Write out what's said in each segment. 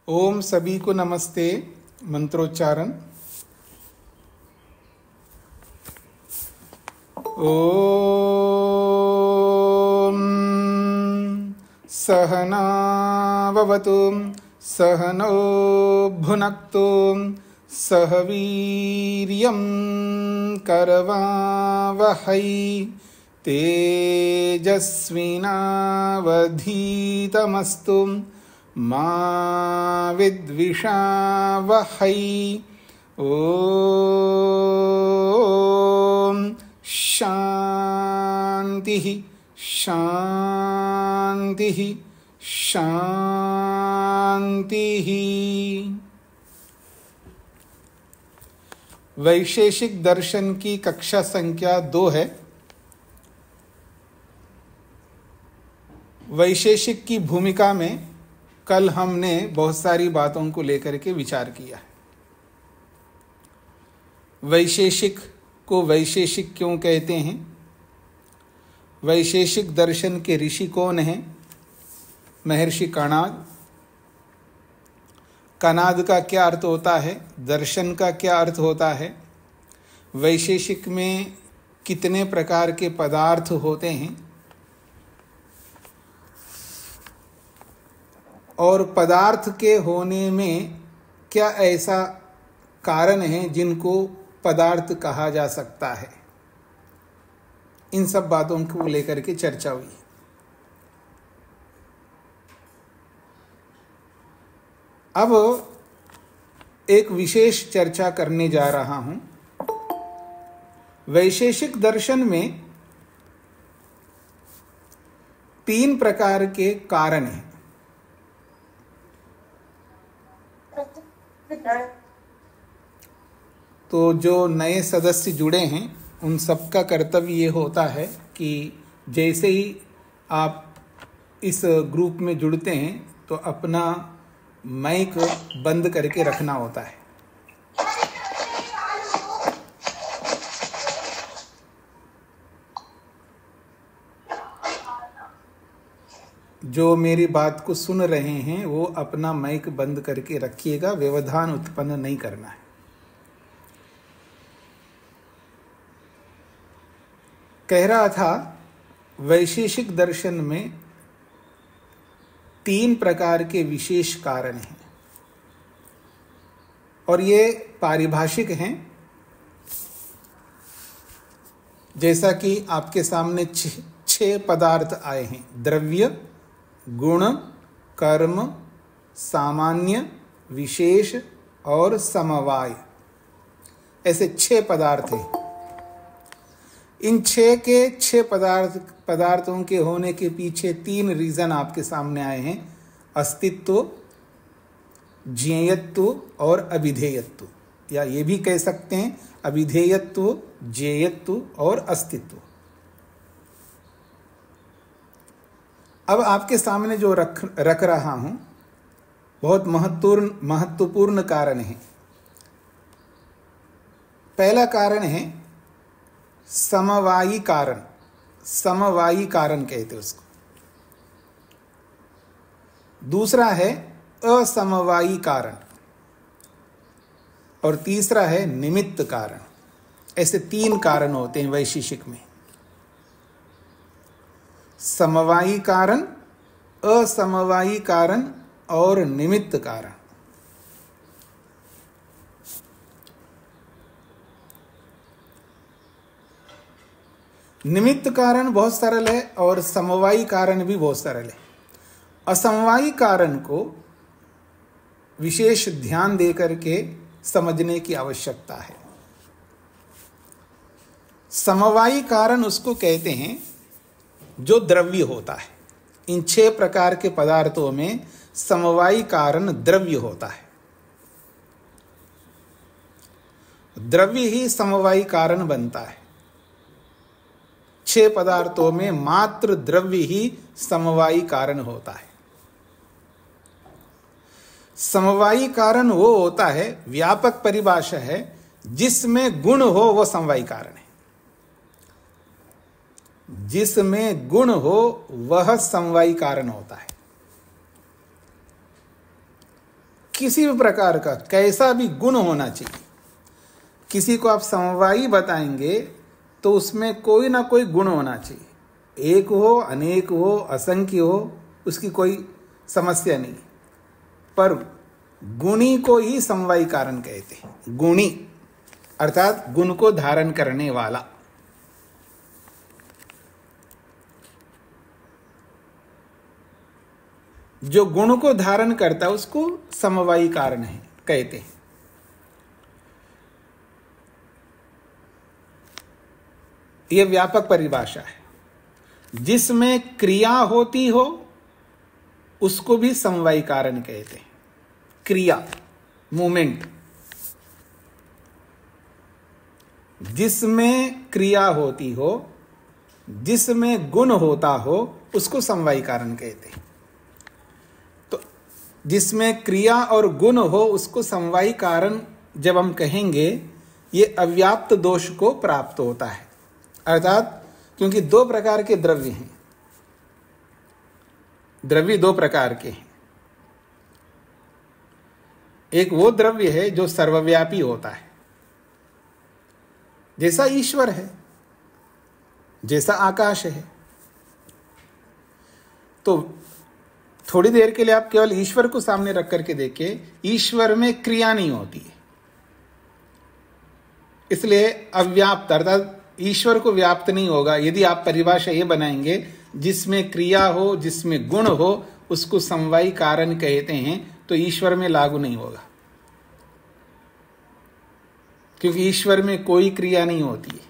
ओम सभी को नमस्ते। मंत्रोच्चारण। ओम सहना भवतु सहनौ भुनक्तु सह वीर्यं करवावहै तेजस्विनावधीतमस्तु मा विद्विषावहै। ओम शांति शांति शांति। वैशेषिक दर्शन की कक्षा संख्या 2 है। वैशेषिक की भूमिका में कल हमने बहुत सारी बातों को लेकर के विचार किया है। वैशेषिक को वैशेषिक क्यों कहते हैं? वैशेषिक दर्शन के ऋषि कौन हैं? महर्षि कणाद। कणाद का क्या अर्थ होता है? दर्शन का क्या अर्थ होता है? वैशेषिक में कितने प्रकार के पदार्थ होते हैं और पदार्थ के होने में क्या ऐसा कारण है जिनको पदार्थ कहा जा सकता है? इन सब बातों को लेकर के चर्चा हुई। अब एक विशेष चर्चा करने जा रहा हूं। वैशेषिक दर्शन में 3 प्रकार के कारण हैं। तो जो नए सदस्य जुड़े हैं उन सबका कर्तव्य ये होता है कि जैसे ही आप इस ग्रुप में जुड़ते हैं तो अपना माइक बंद करके रखना होता है। जो मेरी बात को सुन रहे हैं वो अपना माइक बंद करके रखिएगा, व्यवधान उत्पन्न नहीं करना है। कह रहा था वैशेषिक दर्शन में 3 प्रकार के विशेष कारण हैं और ये पारिभाषिक हैं। जैसा कि आपके सामने 6 पदार्थ आए हैं: द्रव्य, गुण, कर्म, सामान्य, विशेष और समवाय। ऐसे 6 पदार्थ हैं। इन 6 पदार्थों के होने के पीछे 3 रीजन आपके सामने आए हैं: अस्तित्व, ज्ञेयत्व और अभिधेयत्व, या ये भी कह सकते हैं अभिधेयत्व, ज्ञेयत्व और अस्तित्व। अब आपके सामने जो रख रहा हूं बहुत महत्वपूर्ण कारण है। पहला कारण है समवायी कारण। समवायी कारण कहते हैं उसको। दूसरा है असमवायी कारण और तीसरा है निमित्त कारण। ऐसे 3 कारण होते हैं वैशेषिक में: समवायी कारण, असमवायी कारण और निमित्त कारण। निमित्त कारण बहुत सरल है और समवायी कारण भी बहुत सरल है। असमवायी कारण को विशेष ध्यान देकर के समझने की आवश्यकता है। समवायी कारण उसको कहते हैं जो द्रव्य होता है। इन 6 प्रकार के पदार्थों में समवायी कारण द्रव्य होता है। द्रव्य ही समवायी कारण बनता है। 6 पदार्थों में मात्र द्रव्य ही समवायी कारण होता है। समवायी कारण वो होता है, व्यापक परिभाषा है, जिसमें गुण हो वो समवायी कारण है। जिसमें गुण हो वह समवायी कारण होता है। किसी भी प्रकार का कैसा भी गुण होना चाहिए। किसी को आप समवायी बताएंगे तो उसमें कोई ना कोई गुण होना चाहिए, एक हो, अनेक हो, असंख्य हो, उसकी कोई समस्या नहीं। पर गुणी को ही समवायी कारण कहते हैं। गुणी अर्थात गुण को धारण करने वाला। जो गुण को धारण करता है उसको समवायी कारण है कहते हैं। यह व्यापक परिभाषा है। जिसमें क्रिया होती हो उसको भी समवायी कारण कहते हैं। क्रिया, मूवमेंट, जिसमें क्रिया होती हो, जिसमें गुण होता हो, उसको समवायी कारण कहते हैं। तो जिसमें क्रिया और गुण हो उसको समवायी कारण जब हम कहेंगे, ये अव्याप्त दोष को प्राप्त होता है। अर्थात क्योंकि दो प्रकार के द्रव्य हैं, द्रव्य दो प्रकार के हैं। एक वो द्रव्य है जो सर्वव्यापी होता है, जैसा ईश्वर है, जैसा आकाश है। तो थोड़ी देर के लिए आप केवल ईश्वर को सामने रख करके देखिए, ईश्वर में क्रिया नहीं होती है, इसलिए अव्याप्त अर्थात ईश्वर को व्याप्त नहीं होगा। यदि आप परिभाषा ये बनाएंगे जिसमें क्रिया हो, जिसमें गुण हो, उसको समवायी कारण कहते हैं, तो ईश्वर में लागू नहीं होगा, क्योंकि ईश्वर में कोई क्रिया नहीं होती है।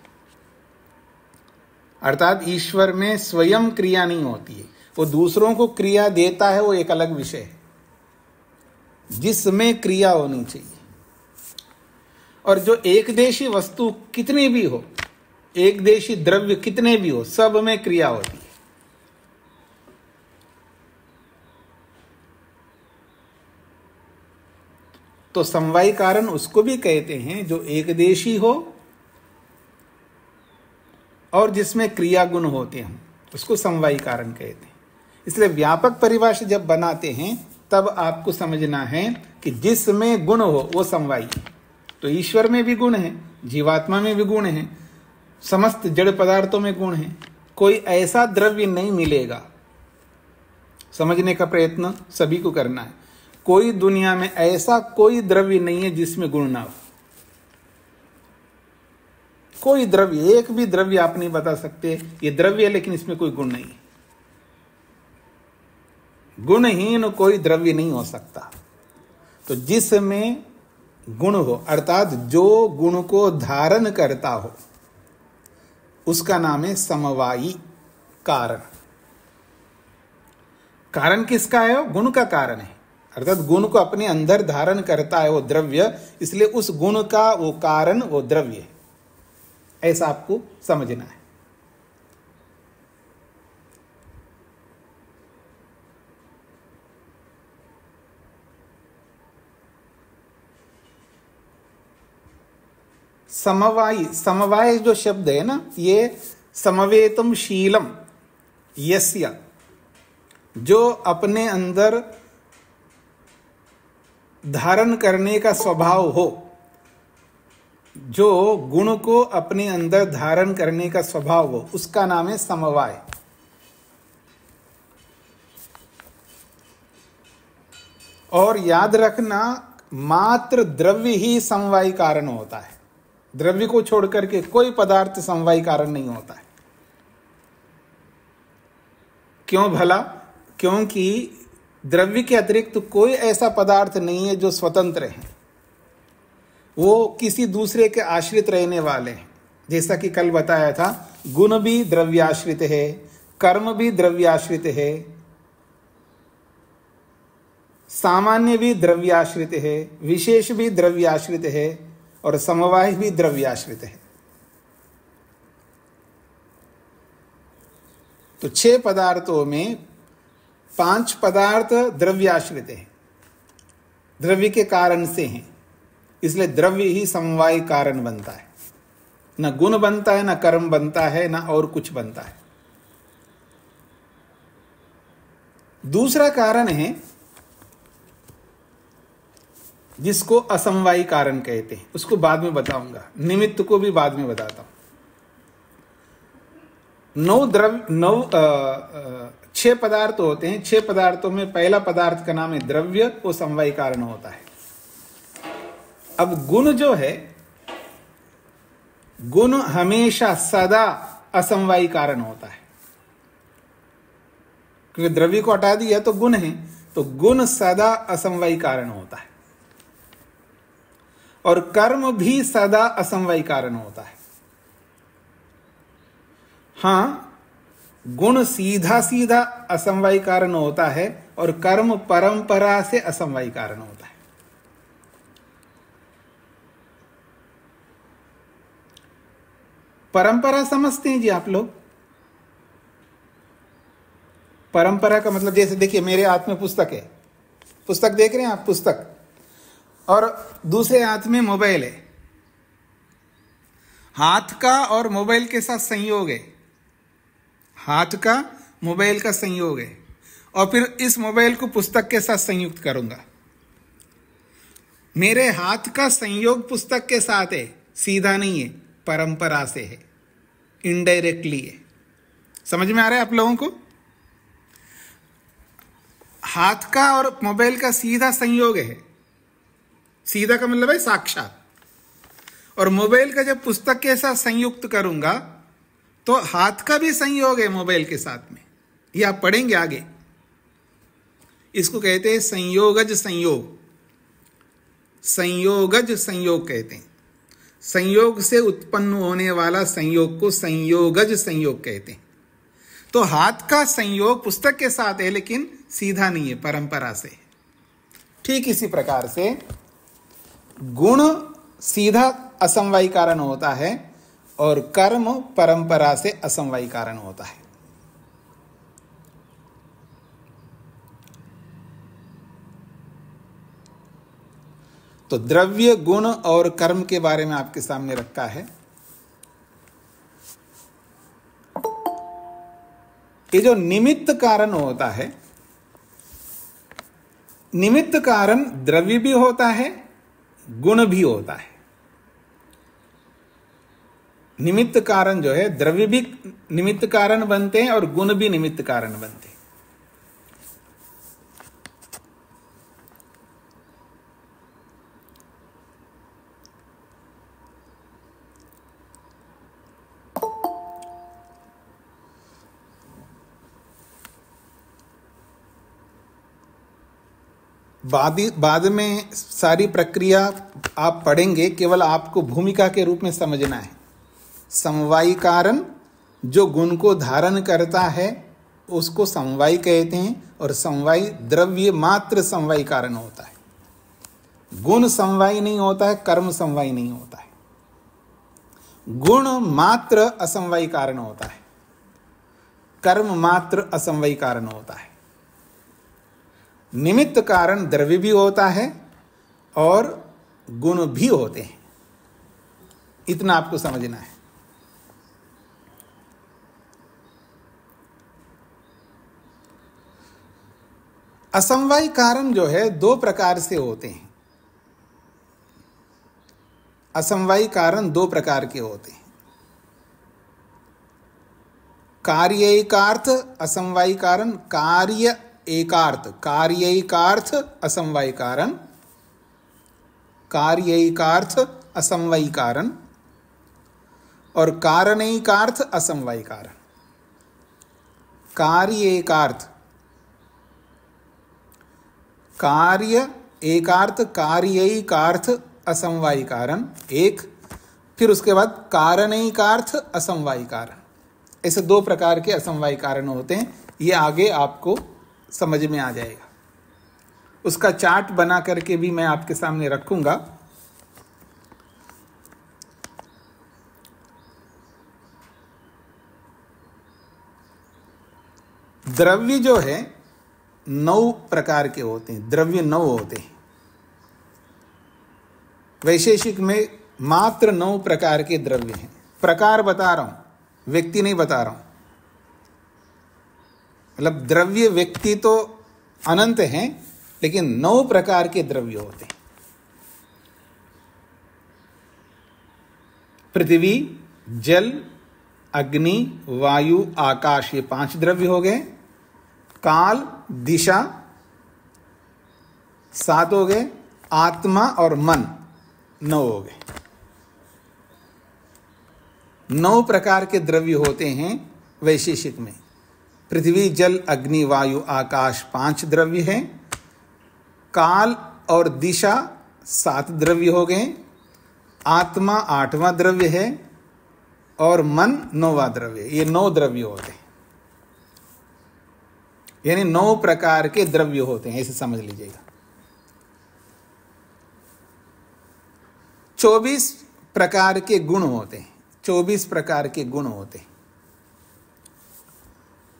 अर्थात ईश्वर में स्वयं क्रिया नहीं होती है, वो दूसरों को क्रिया देता है, वो एक अलग विषय है। जिसमें क्रिया होनी चाहिए। और जो एकदेशी वस्तु कितनी भी हो, एकदेशी द्रव्य कितने भी हो, सब में क्रिया होती है। तो समवायी कारण उसको भी कहते हैं जो एकदेशी हो और जिसमें क्रिया गुण होते हैं, उसको समवायी कारण कहते हैं। इसलिए व्यापक परिभाषा जब बनाते हैं तब आपको समझना है कि जिसमें गुण हो वो समवायी है। तो ईश्वर में भी गुण है, जीवात्मा में भी गुण है, समस्त जड़ पदार्थों में गुण है। कोई ऐसा द्रव्य नहीं मिलेगा, समझने का प्रयत्न सभी को करना है। कोई दुनिया में ऐसा कोई द्रव्य नहीं है जिसमें गुण ना हो। कोई द्रव्य, एक भी द्रव्य आप नहीं बता सकते ये द्रव्य है लेकिन इसमें कोई गुण नहीं है। गुणहीन कोई द्रव्य नहीं हो सकता। तो जिसमें गुण हो अर्थात जो गुण को धारण करता हो उसका नाम है समवायी कारण। कारण किसका है? गुण का कारण है, अर्थात गुण को अपने अंदर धारण करता है वो द्रव्य, इसलिए उस गुण का वो कारण वो द्रव्य है। ऐसा आपको समझना है। समवायी, समवाय जो शब्द है ना, ये समवेतम शीलम यस्य, जो अपने अंदर धारण करने का स्वभाव हो, जो गुण को अपने अंदर धारण करने का स्वभाव हो, उसका नाम है समवाय। और याद रखना, मात्र द्रव्य ही समवायी कारण होता है। द्रव्य को छोड़ करके कोई पदार्थ समवायी कारण नहीं होता है। क्यों भला? क्योंकि द्रव्य के अतिरिक्त कोई ऐसा पदार्थ नहीं है जो स्वतंत्र है, वो किसी दूसरे के आश्रित रहने वाले हैं। जैसा कि कल बताया था, गुण भी द्रव्याश्रित है, कर्म भी द्रव्याश्रित है, सामान्य भी द्रव्याश्रित है, विशेष भी द्रव्याश्रित है और समवाय भी द्रव्याश्रित है। तो 6 पदार्थों में 5 पदार्थ द्रव्याश्रित हैं, द्रव्य के कारण से हैं, इसलिए द्रव्य ही समवाय कारण बनता है। न गुण बनता है, न कर्म बनता है, न और कुछ बनता है। दूसरा कारण है जिसको असमवायी कारण कहते हैं, उसको बाद में बताऊंगा, निमित्त को भी बाद में बताता हूं। 6 पदार्थ होते हैं। 6 पदार्थों में पहला पदार्थ का नाम है द्रव्य, वो समवायी कारण होता है। अब गुण जो है, गुण हमेशा सदा असमवायी कारण होता है, क्योंकि द्रव्य को हटा दिया तो गुण है, तो गुण सदा असमवायी कारण होता है। और कर्म भी सदा असमवायी कारण होता है। हां, गुण सीधा सीधा असमवायी कारण होता है और कर्म परंपरा से असमवायी कारण होता है। परंपरा समझते हैं जी आप लोग? परंपरा का मतलब, जैसे देखिए मेरे हाथ में पुस्तक है, पुस्तक देख रहे हैं आप, पुस्तक, और दूसरे हाथ में मोबाइल है। हाथ का और मोबाइल के साथ संयोग है, हाथ का मोबाइल का संयोग है, और फिर इस मोबाइल को पुस्तक के साथ संयुक्त करूंगा। मेरे हाथ का संयोग पुस्तक के साथ है, सीधा नहीं है, परंपरा से है, इनडायरेक्टली है। समझ में आ रहा है आप लोगों को? हाथ का और मोबाइल का सीधा संयोग है, सीधा का मतलब है साक्षात, और मोबाइल का जब पुस्तक के साथ संयुक्त करूंगा तो हाथ का भी संयोग है मोबाइल के साथ में। ये आप पढ़ेंगे आगे, इसको कहते हैं संयोगज संयोग, संयोगज संयोग कहते हैं। संयोग से उत्पन्न होने वाला संयोग को संयोगज संयोग कहते हैं। तो हाथ का संयोग पुस्तक के साथ है, लेकिन सीधा नहीं है, परंपरा से। ठीक इसी प्रकार से गुण सीधा असमवायी कारण होता है और कर्म परंपरा से असमवायी कारण होता है। तो द्रव्य, गुण और कर्म के बारे में आपके सामने रखा है। ये जो निमित्त कारण होता है, निमित्त कारण द्रव्य भी होता है, गुण भी होता है। निमित्त कारण जो है, द्रव्य भी निमित्त कारण बनते हैं और गुण भी निमित्त कारण बनते हैं। बाद में सारी प्रक्रिया आप पढ़ेंगे, केवल आपको भूमिका के रूप में समझना है। समवायी कारण जो गुण को धारण करता है उसको समवायी कहते हैं, और समवायी द्रव्य मात्र समवायी कारण होता है। गुण समवायी नहीं होता है, कर्म समवायी नहीं होता है। गुण मात्र असमवायी कारण होता है, कर्म मात्र असमवायी कारण होता है। निमित्त कारण द्रव्य भी होता है और गुण भी होते हैं, इतना आपको समझना है। असमवायी कारण जो है 2 प्रकार से होते हैं। असमवायी कारण 2 प्रकार के होते हैं। कार्यैकार्थ असमवायी कारण, कार्य एकार्थ, कार्यैकार्थ असमवायी कारण, कार्यैकार्थ असमवायी कारण, और कारणैकार्थ असमवायी कारण। कार्यैकार्थ, कार्य एकार्थ, कार्यैकार्थ असमवायी कारण एक, फिर उसके बाद कारणैकार्थ असमवायी कारण। ऐसे 2 प्रकार के असमवायी कारण होते हैं। ये आगे आपको समझ में आ जाएगा। उसका चार्ट बना करके भी मैं आपके सामने रखूंगा। द्रव्य जो है 9 प्रकार के होते हैं, द्रव्य 9 होते हैं। वैशेषिक में मात्र 9 प्रकार के द्रव्य हैं। प्रकार बता रहा हूं, व्यक्ति नहीं बता रहा हूं। मतलब द्रव्य व्यक्ति तो अनंत हैं, लेकिन 9 प्रकार के द्रव्य होते हैं। पृथ्वी, जल, अग्नि, वायु, आकाश, ये 5 द्रव्य हो गए। काल, दिशा 7 हो गए। आत्मा और मन 9 हो गए। 9 प्रकार के द्रव्य होते हैं वैशेषिक में। पृथ्वी, जल, अग्नि, वायु, आकाश 5 द्रव्य हैं। काल और दिशा 7 द्रव्य हो गए। आत्मा 8वां द्रव्य है और मन 9वां द्रव्य है। ये 9 द्रव्य होते हैं, यानी 9 प्रकार के द्रव्य होते हैं, ऐसे समझ लीजिएगा। 24 प्रकार के गुण होते हैं। 24 प्रकार के गुण होते हैं।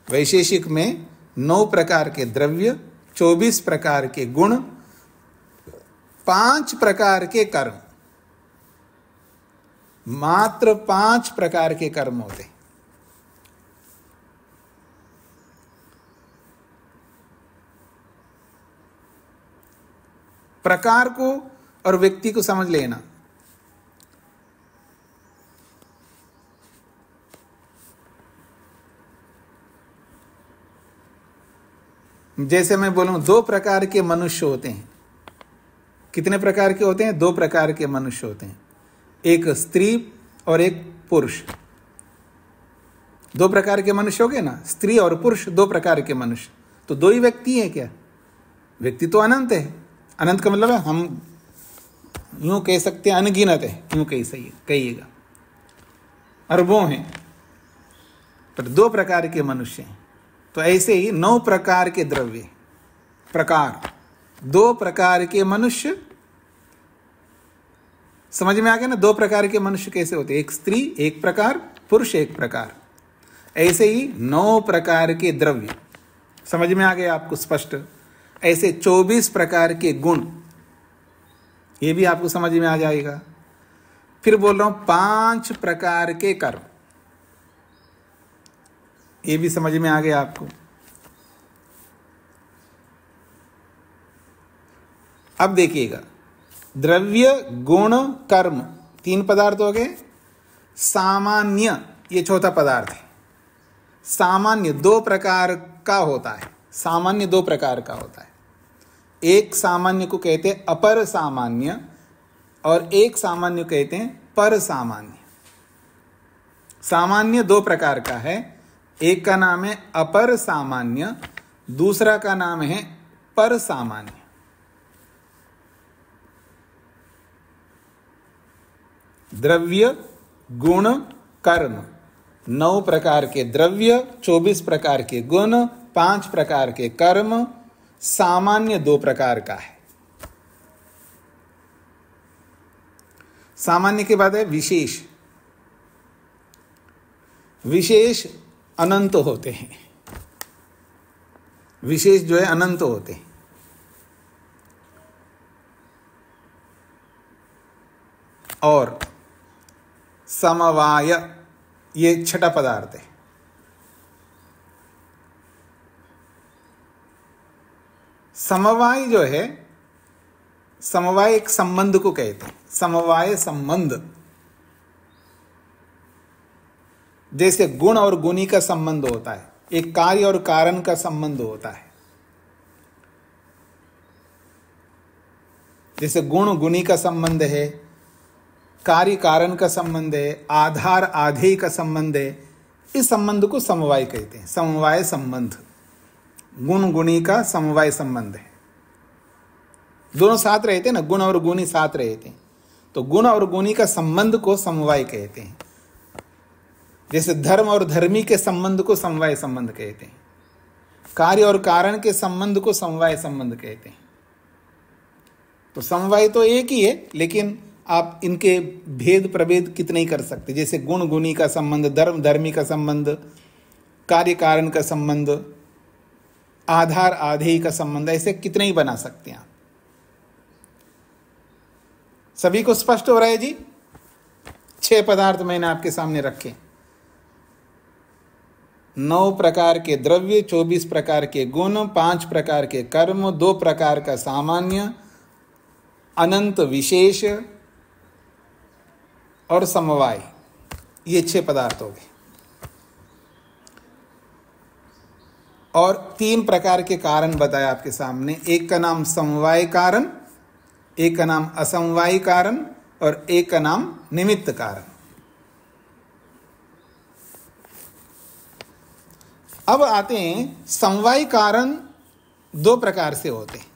वैशेषिक में 9 प्रकार के द्रव्य, 24 प्रकार के गुण, 5 प्रकार के कर्म, मात्र 5 प्रकार के कर्म होते हैं। प्रकार को और व्यक्ति को समझ लेना। जैसे मैं बोलूं 2 प्रकार के मनुष्य होते हैं। कितने प्रकार के होते हैं? 2 प्रकार के मनुष्य होते हैं, एक स्त्री और एक पुरुष। 2 प्रकार के मनुष्य हो गए ना, स्त्री और पुरुष, 2 प्रकार के मनुष्य। तो 2 ही व्यक्ति है क्या? व्यक्ति तो अनंत है। अनंत का मतलब है हम यूं कह सकते हैं अनगिनत है, यूं कहिएगा अरबों हैं, पर 2 प्रकार के मनुष्य हैं। तो ऐसे ही 9 प्रकार के द्रव्य, प्रकार, 2 प्रकार के मनुष्य। समझ में आ गया ना? 2 प्रकार के मनुष्य कैसे होते? एक स्त्री एक प्रकार, पुरुष एक प्रकार। ऐसे ही 9 प्रकार के द्रव्य। समझ में आ गया आपको स्पष्ट? ऐसे 24 प्रकार के गुण, ये भी आपको समझ में आ जाएगा। फिर बोल रहा हूं 5 प्रकार के कर्म, ये भी समझ में आ गया आपको। अब देखिएगा, द्रव्य, गुण, कर्म 3 पदार्थ हो गए। सामान्य, ये चौथा पदार्थ है। सामान्य 2 प्रकार का होता है। सामान्य 2 प्रकार का होता है। एक सामान्य को कहते हैं अपर सामान्य और एक सामान्य कहते हैं पर सामान्य। सामान्य 2 प्रकार का है। एक का नाम है अपर सामान्य, दूसरा का नाम है पर सामान्य। द्रव्य, गुण, कर्म, 9 प्रकार के द्रव्य, 24 प्रकार के गुण, 5 प्रकार के कर्म। सामान्य 2 प्रकार का है। सामान्य के बाद है विशेष। विशेष अनंत होते हैं। विशेष जो है अनंत होते हैं। और समवाय, ये 6ठा पदार्थ है। समवाय जो है, समवाय एक संबंध को कहते हैं। समवाय संबंध, जैसे गुण और गुणी का संबंध होता है, एक कार्य और कारण का संबंध होता है। जैसे गुण गुणी का संबंध है, कार्य कारण का संबंध है, आधार आधेय का संबंध है। इस संबंध को समवाय कहते हैं। समवाय संबंध, गुण गुणी का समवाय संबंध है। दोनों साथ रहते हैं ना, गुण और गुणी साथ रहते हैं, तो गुण और गुणी का संबंध को समवाय कहते हैं। जैसे धर्म और धर्मी के संबंध को समवाय संबंध कहते हैं। कार्य और कारण के संबंध को समवाय संबंध कहते हैं। तो समवाय तो एक ही है, लेकिन आप इनके भेद प्रभेद कितने ही कर सकते। जैसे गुण गुणी का संबंध, धर्म धर्मी का संबंध, कार्य कारण का संबंध, आधार आधेय का संबंध, ऐसे कितने ही बना सकते हैं आप। सभी को स्पष्ट हो रहा है जी? 6 पदार्थ मैंने आपके सामने रखे। 9 प्रकार के द्रव्य, 24 प्रकार के गुण, 5 प्रकार के कर्म, 2 प्रकार का सामान्य, अनंत विशेष, और समवाय, ये 6 पदार्थ हो गए। और 3 प्रकार के कारण बताया आपके सामने। एक का नाम समवाय कारण, एक का नाम असमवाय कारण और एक का नाम निमित्त कारण। अब आते हैं समवाय कारण 2 प्रकार से होते हैं।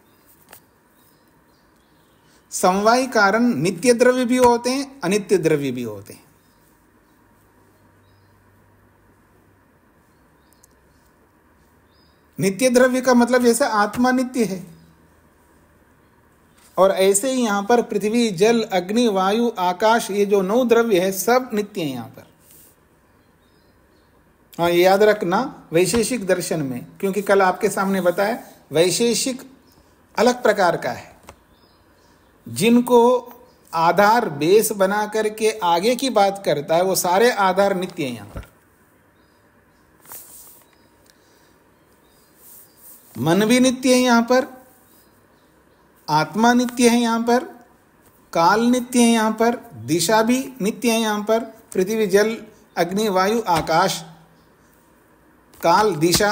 समवाय कारण नित्य द्रव्य भी होते हैं, अनित्य द्रव्य भी होते हैं। नित्य द्रव्य का मतलब जैसे आत्मा नित्य है, और ऐसे ही यहां पर पृथ्वी, जल, अग्नि, वायु, आकाश, ये जो 9 द्रव्य है सब नित्य है यहां पर। हाँ, ये याद रखना वैशेषिक दर्शन में, क्योंकि कल आपके सामने बताया वैशेषिक अलग प्रकार का है। जिनको आधार बेस बना करके आगे की बात करता है वो सारे आधार नित्य हैं यहां पर। मन भी नित्य है यहां पर, आत्मा नित्य है यहां पर, काल नित्य है यहां पर, दिशा भी नित्य है यहां पर। पृथ्वी, जल, अग्नि, वायु, आकाश, काल, दिशा,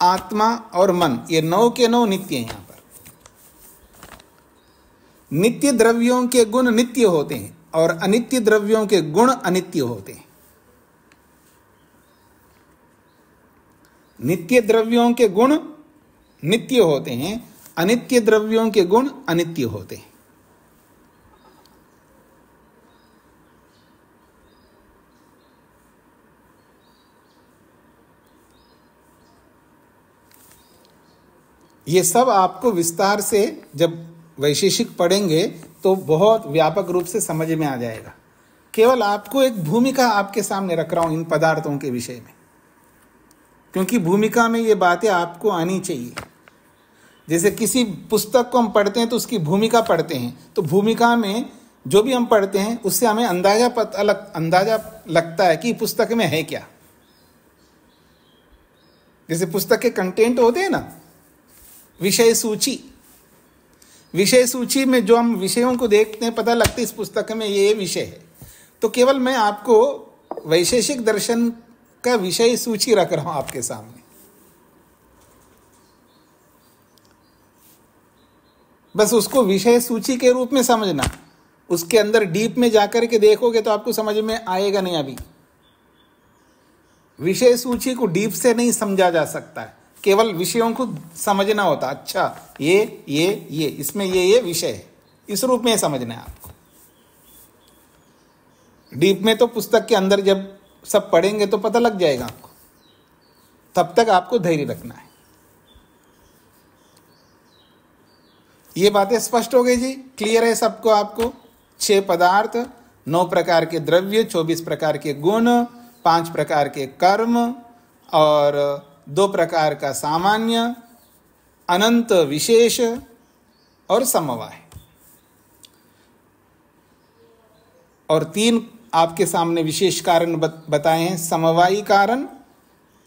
आत्मा और मन, ये 9 के 9 नित्य हैं यहां पर। नित्य द्रव्यों के गुण नित्य होते हैं और अनित्य द्रव्यों के गुण अनित्य होते हैं। नित्य द्रव्यों के गुण नित्य होते हैं, अनित्य द्रव्यों के गुण अनित्य होते हैं। ये सब आपको विस्तार से जब वैशेषिक पढ़ेंगे तो बहुत व्यापक रूप से समझ में आ जाएगा। केवल आपको एक भूमिका आपके सामने रख रहा हूं इन पदार्थों के विषय में, क्योंकि भूमिका में ये बातें आपको आनी चाहिए। जैसे किसी पुस्तक को हम पढ़ते हैं तो उसकी भूमिका पढ़ते हैं, तो भूमिका में जो भी हम पढ़ते हैं उससे हमें अंदाजा लगता है कि पुस्तक में है क्या। जैसे पुस्तक के कंटेंट होते हैं ना, विषय सूची, विषय सूची में जो हम विषयों को देखते हैं पता लगता है इस पुस्तक में ये विषय है। तो केवल मैं आपको वैशेषिक दर्शन का विषय सूची रख रहा हूं आपके सामने। बस उसको विषय सूची के रूप में समझना, उसके अंदर डीप में जाकर के देखोगे तो आपको समझ में आएगा नहीं। अभी विषय सूची को डीप से नहीं समझा जा सकता है, केवल विषयों को समझना होता। अच्छा ये इसमें ये विषय है, इस रूप में समझना है आपको। डीप में तो पुस्तक के अंदर जब सब पढ़ेंगे तो पता लग जाएगा आपको, तब तक आपको धैर्य रखना है। ये बातें स्पष्ट हो गई जी, क्लियर है सबको? आपको 6 पदार्थ, 9 प्रकार के द्रव्य, 24 प्रकार के गुण, 5 प्रकार के कर्म और 2 प्रकार का सामान्य, अनंत विशेष और समवाय, और 3 आपके सामने विशेष कारण बताए हैं, समवायी कारण,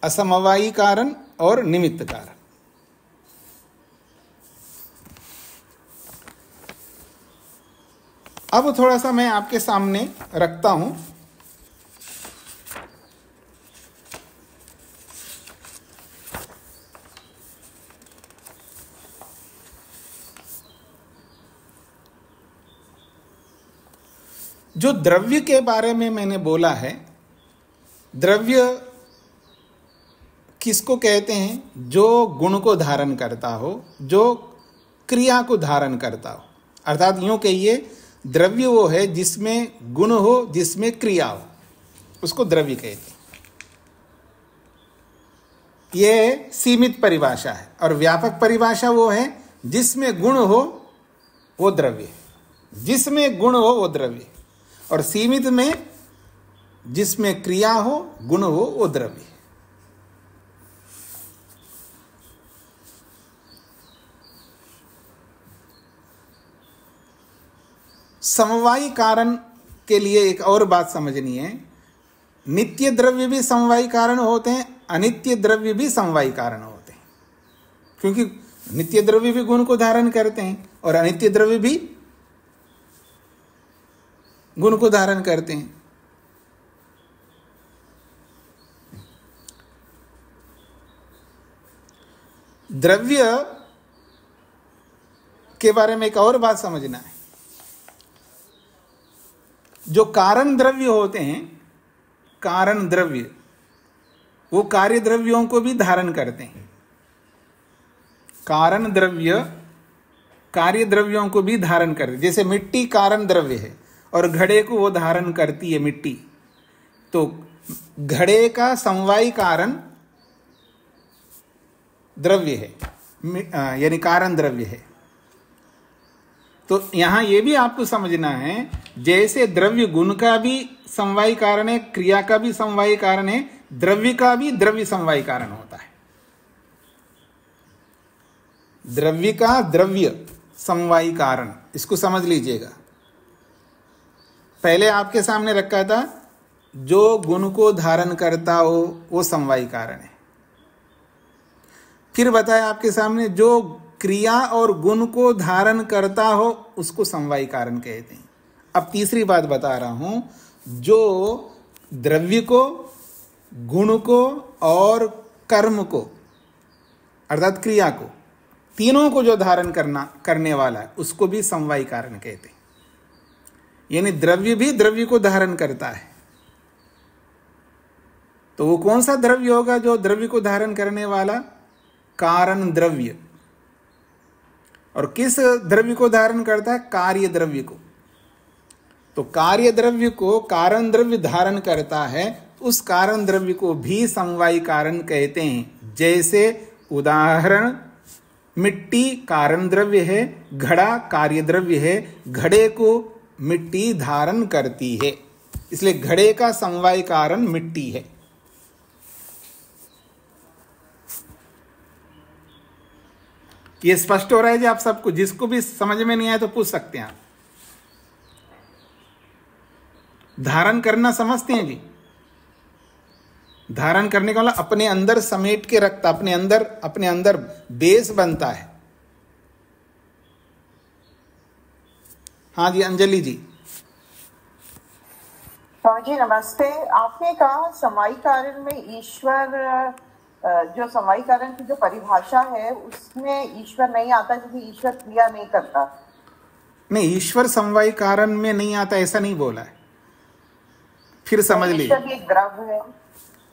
असमवायी कारण और निमित्त कारण। अब थोड़ा सा मैं आपके सामने रखता हूं जो द्रव्य के बारे में मैंने बोला है। द्रव्य किसको कहते हैं? जो गुण को धारण करता हो, जो क्रिया को धारण करता हो। अर्थात यूं कहिए, द्रव्य वो है जिसमें गुण हो, जिसमें क्रिया हो, उसको द्रव्य कहते हैं। ये सीमित परिभाषा है, और व्यापक परिभाषा वो है जिसमें गुण हो वो द्रव्य, जिसमें गुण हो वो द्रव्य, और सीमित में जिसमें क्रिया हो, गुण हो, वो द्रव्य। समवायी कारण के लिए एक और बात समझनी है, नित्य द्रव्य भी समवायी कारण होते हैं, अनित्य द्रव्य भी समवायी कारण होते हैं। क्योंकि नित्य द्रव्य भी गुण को धारण करते हैं और अनित्य द्रव्य भी गुण को धारण करते हैं। द्रव्य के बारे में एक और बात समझना है। जो कारण द्रव्य होते हैं, कारण द्रव्य, वो कार्य द्रव्यों को भी धारण करते हैं। कारण द्रव्य कार्य द्रव्यों को भी धारण करते हैं। जैसे मिट्टी कारण द्रव्य है और घड़े को वो धारण करती है मिट्टी, तो घड़े का समवायी कारण द्रव्य है, यानी कारण द्रव्य है। तो यहां यह भी आपको समझना है, जैसे द्रव्य गुण का भी समवायी कारण है, क्रिया का भी समवायी कारण है, द्रव्य का भी द्रव्य समवायी कारण होता है। द्रव्य का द्रव्य समवायी कारण, इसको समझ लीजिएगा। पहले आपके सामने रखा था, जो गुण को धारण करता हो वो समवायी कारण है। फिर बताया आपके सामने, जो क्रिया और गुण को धारण करता हो उसको समवायी कारण कहते हैं। अब तीसरी बात बता रहा हूं, जो द्रव्य को, गुण को और कर्म को अर्थात क्रिया को, तीनों को जो धारण करने वाला है उसको भी समवायी कारण कहते हैं। यानी द्रव्य भी द्रव्य को धारण करता है। तो वो कौन सा द्रव्य होगा जो द्रव्य को धारण करने वाला? कारण द्रव्य। और किस द्रव्य को धारण करता है? कार्य द्रव्य को। तो कार्य द्रव्य को कारण द्रव्य धारण करता है, उस कारण द्रव्य को भी समवायी कारण कहते हैं। जैसे उदाहरण, मिट्टी कारण द्रव्य है, घड़ा कार्य द्रव्य है, घड़े को मिट्टी धारण करती है, इसलिए घड़े का समवायी कारण मिट्टी है। ये स्पष्ट हो रहा है जी आप सबको? जिसको भी समझ में नहीं आए तो पूछ सकते हैं आप। धारण करना समझते हैं जी? धारण करने का मतलब अपने अंदर समेट के रखता, अपने अंदर बेस बनता है। हाँ जी अंजलि जी। जी नमस्ते। आपने कहा समवायी कारण में ईश्वर, जो समवायी कारण की जो परिभाषा है उसमें ईश्वर नहीं आता, क्योंकि ईश्वर क्रिया नहीं करता। नहीं, ईश्वर समवायी कारण में नहीं आता ऐसा नहीं बोला है। फिर समझ लीजिए, ईश्वर भी एक द्रव्य है।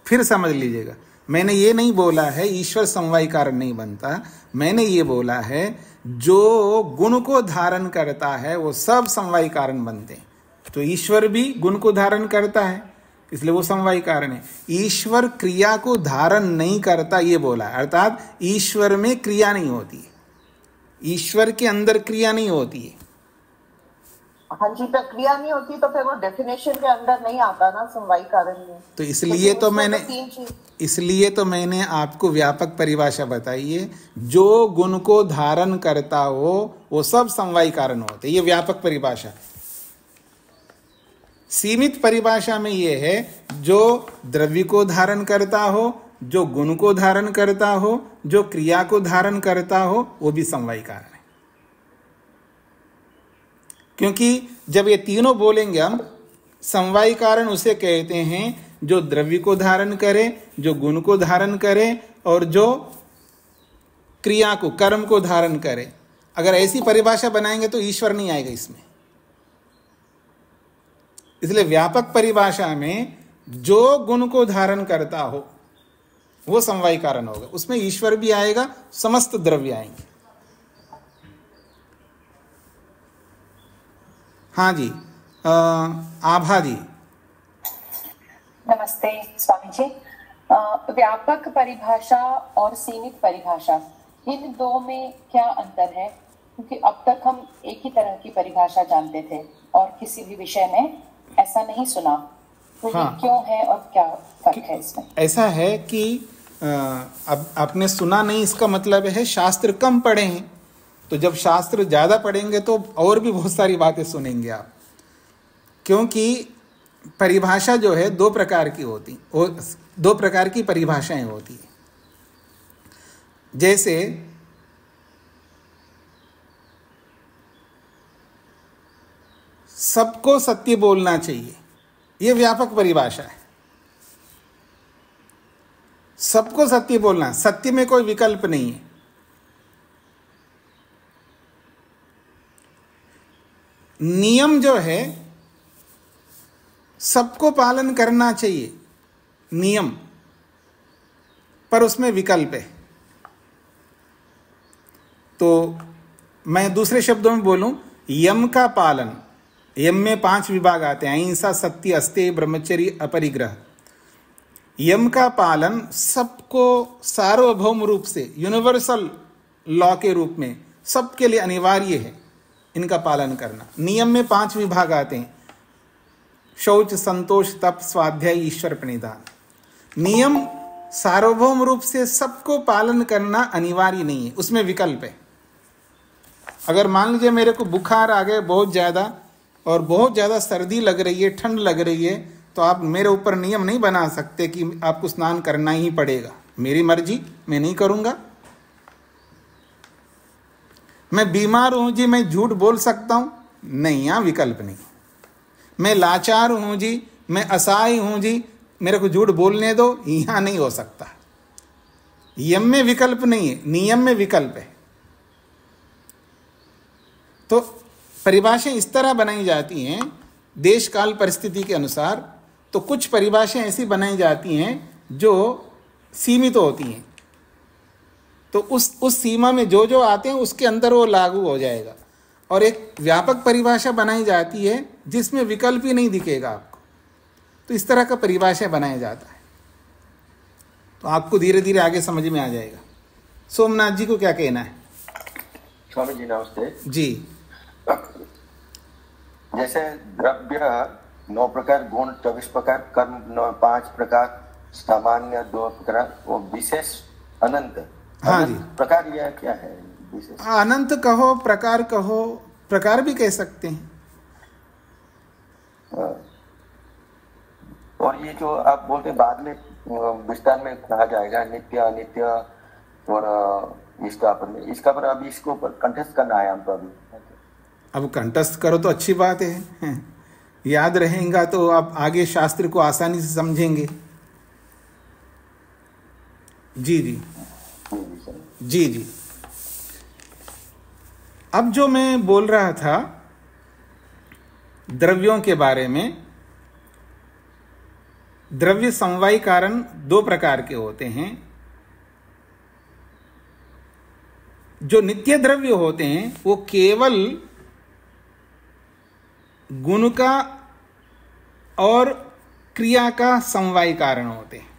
फिर समझ लीजिएगा, मैंने ये नहीं बोला है ईश्वर समवायी कारण नहीं बनता। मैंने ये बोला है जो गुण को धारण करता है वो सब समवायी कारण बनते हैं। तो ईश्वर भी गुण को धारण करता है, इसलिए वो समवायी कारण है। ईश्वर क्रिया को धारण नहीं करता ये बोला, अर्थात ईश्वर में क्रिया नहीं होती है, ईश्वर के अंदर क्रिया नहीं होती है। हाँ जी, तो क्रिया नहीं होती तो फिर वो डेफिनेशन के अंदर नहीं आता ना समवायी कारण में। तो इसलिए तो मैंने आपको व्यापक परिभाषा बताई है, जो गुण को धारण करता हो वो सब समवायी कारण होते, ये व्यापक परिभाषा। सीमित परिभाषा में ये है, जो द्रव्य को धारण करता हो, जो गुण को धारण करता हो, जो क्रिया को धारण करता हो, वो भी समवायी कारण है। क्योंकि जब ये तीनों बोलेंगे हम, समवायी कारण उसे कहते हैं जो द्रव्य को धारण करे, जो गुण को धारण करे और जो क्रिया को, कर्म को धारण करे। अगर ऐसी परिभाषा बनाएंगे तो ईश्वर नहीं आएगा इसमें। इसलिए व्यापक परिभाषा में जो गुण को धारण करता हो वो समवायी कारण होगा, उसमें ईश्वर भी आएगा, समस्त द्रव्य आएंगे। हाँ जी, आभा जी। नमस्ते स्वामी जी। व्यापक परिभाषा और सीमित परिभाषा, इन दो में क्या अंतर है? क्योंकि अब तक हम एक ही तरह की परिभाषा जानते थे और किसी भी विषय में ऐसा नहीं सुना, तो हाँ, ये क्यों है और क्या फर्क है इसमें? ऐसा है कि अब आपने सुना नहीं, इसका मतलब है शास्त्र कम पढ़े हैं। तो जब शास्त्र ज़्यादा पढ़ेंगे तो और भी बहुत सारी बातें सुनेंगे आप। क्योंकि परिभाषा जो है दो प्रकार की होती, दो प्रकार की परिभाषाएं होती हैं। जैसे सबको सत्य बोलना चाहिए, ये व्यापक परिभाषा है। सबको सत्य बोलना, सत्य में कोई विकल्प नहीं है। नियम जो है सबको पालन करना चाहिए, नियम, पर उसमें विकल्प है। तो मैं दूसरे शब्दों में बोलूं, यम का पालन, यम में 5 विभाग आते हैं, अहिंसा, सत्य, अस्तेय, ब्रह्मचर्य, अपरिग्रह। यम का पालन सबको सार्वभौम रूप से, यूनिवर्सल लॉ के रूप में सबके लिए अनिवार्य है इनका पालन करना। नियम में 5 विभाग आते हैं, शौच, संतोष, तप, स्वाध्याय, ईश्वर प्रणिधान। नियम सार्वभौम रूप से सबको पालन करना अनिवार्य नहीं है, उसमें विकल्प है। अगर मान लीजिए मेरे को बुखार आ गए बहुत ज़्यादा और बहुत ज़्यादा सर्दी लग रही है, ठंड लग रही है, तो आप मेरे ऊपर नियम नहीं बना सकते कि आपको स्नान करना ही पड़ेगा। मेरी मर्जी, मैं नहीं करूँगा। मैं बीमार हूँ जी, मैं झूठ बोल सकता हूँ? नहीं, यहाँ विकल्प नहीं। मैं लाचार हूँ जी, मैं असहाय हूँ जी, मेरे को झूठ बोलने दो, यहाँ नहीं हो सकता। यम में विकल्प नहीं है, नियम में विकल्प है। तो परिभाषाएं इस तरह बनाई जाती हैं देश काल परिस्थिति के अनुसार। तो कुछ परिभाषाएं ऐसी बनाई जाती हैं जो सीमित होती हैं, तो उस सीमा में जो जो आते हैं उसके अंदर वो लागू हो जाएगा। और एक व्यापक परिभाषा बनाई जाती है जिसमें विकल्प ही नहीं दिखेगा आपको। तो इस तरह का परिभाषा बनाया जाता है, तो आपको धीरे धीरे आगे समझ में आ जाएगा। सोमनाथ जी को क्या कहना है? स्वामी जी नमस्ते जी। जैसे द्रव्य 9 प्रकार, गुण 24 प्रकार, कर्म 5 प्रकार, सामान्य 2 प्रकार, वो विशेष अनंत। हाँ जी, प्रकार यह क्या है विशेष? अनंत कहो, प्रकार कहो, प्रकार भी कह सकते हैं। और ये जो आप बोलते हैं बाद में विस्तार में कहा जाएगा नित्य अनित्य, और इसका पर अभी इसको कंठस्थ करना है हमको। अभी अब कंठस्थ करो तो अच्छी बात है, याद रहेगा तो आप आगे शास्त्र को आसानी से समझेंगे। जी जी जी जी। अब जो मैं बोल रहा था द्रव्यों के बारे में, द्रव्य समवायी कारण 2 प्रकार के होते हैं। जो नित्य द्रव्य होते हैं वो केवल गुण का और क्रिया का समवायी कारण होते हैं।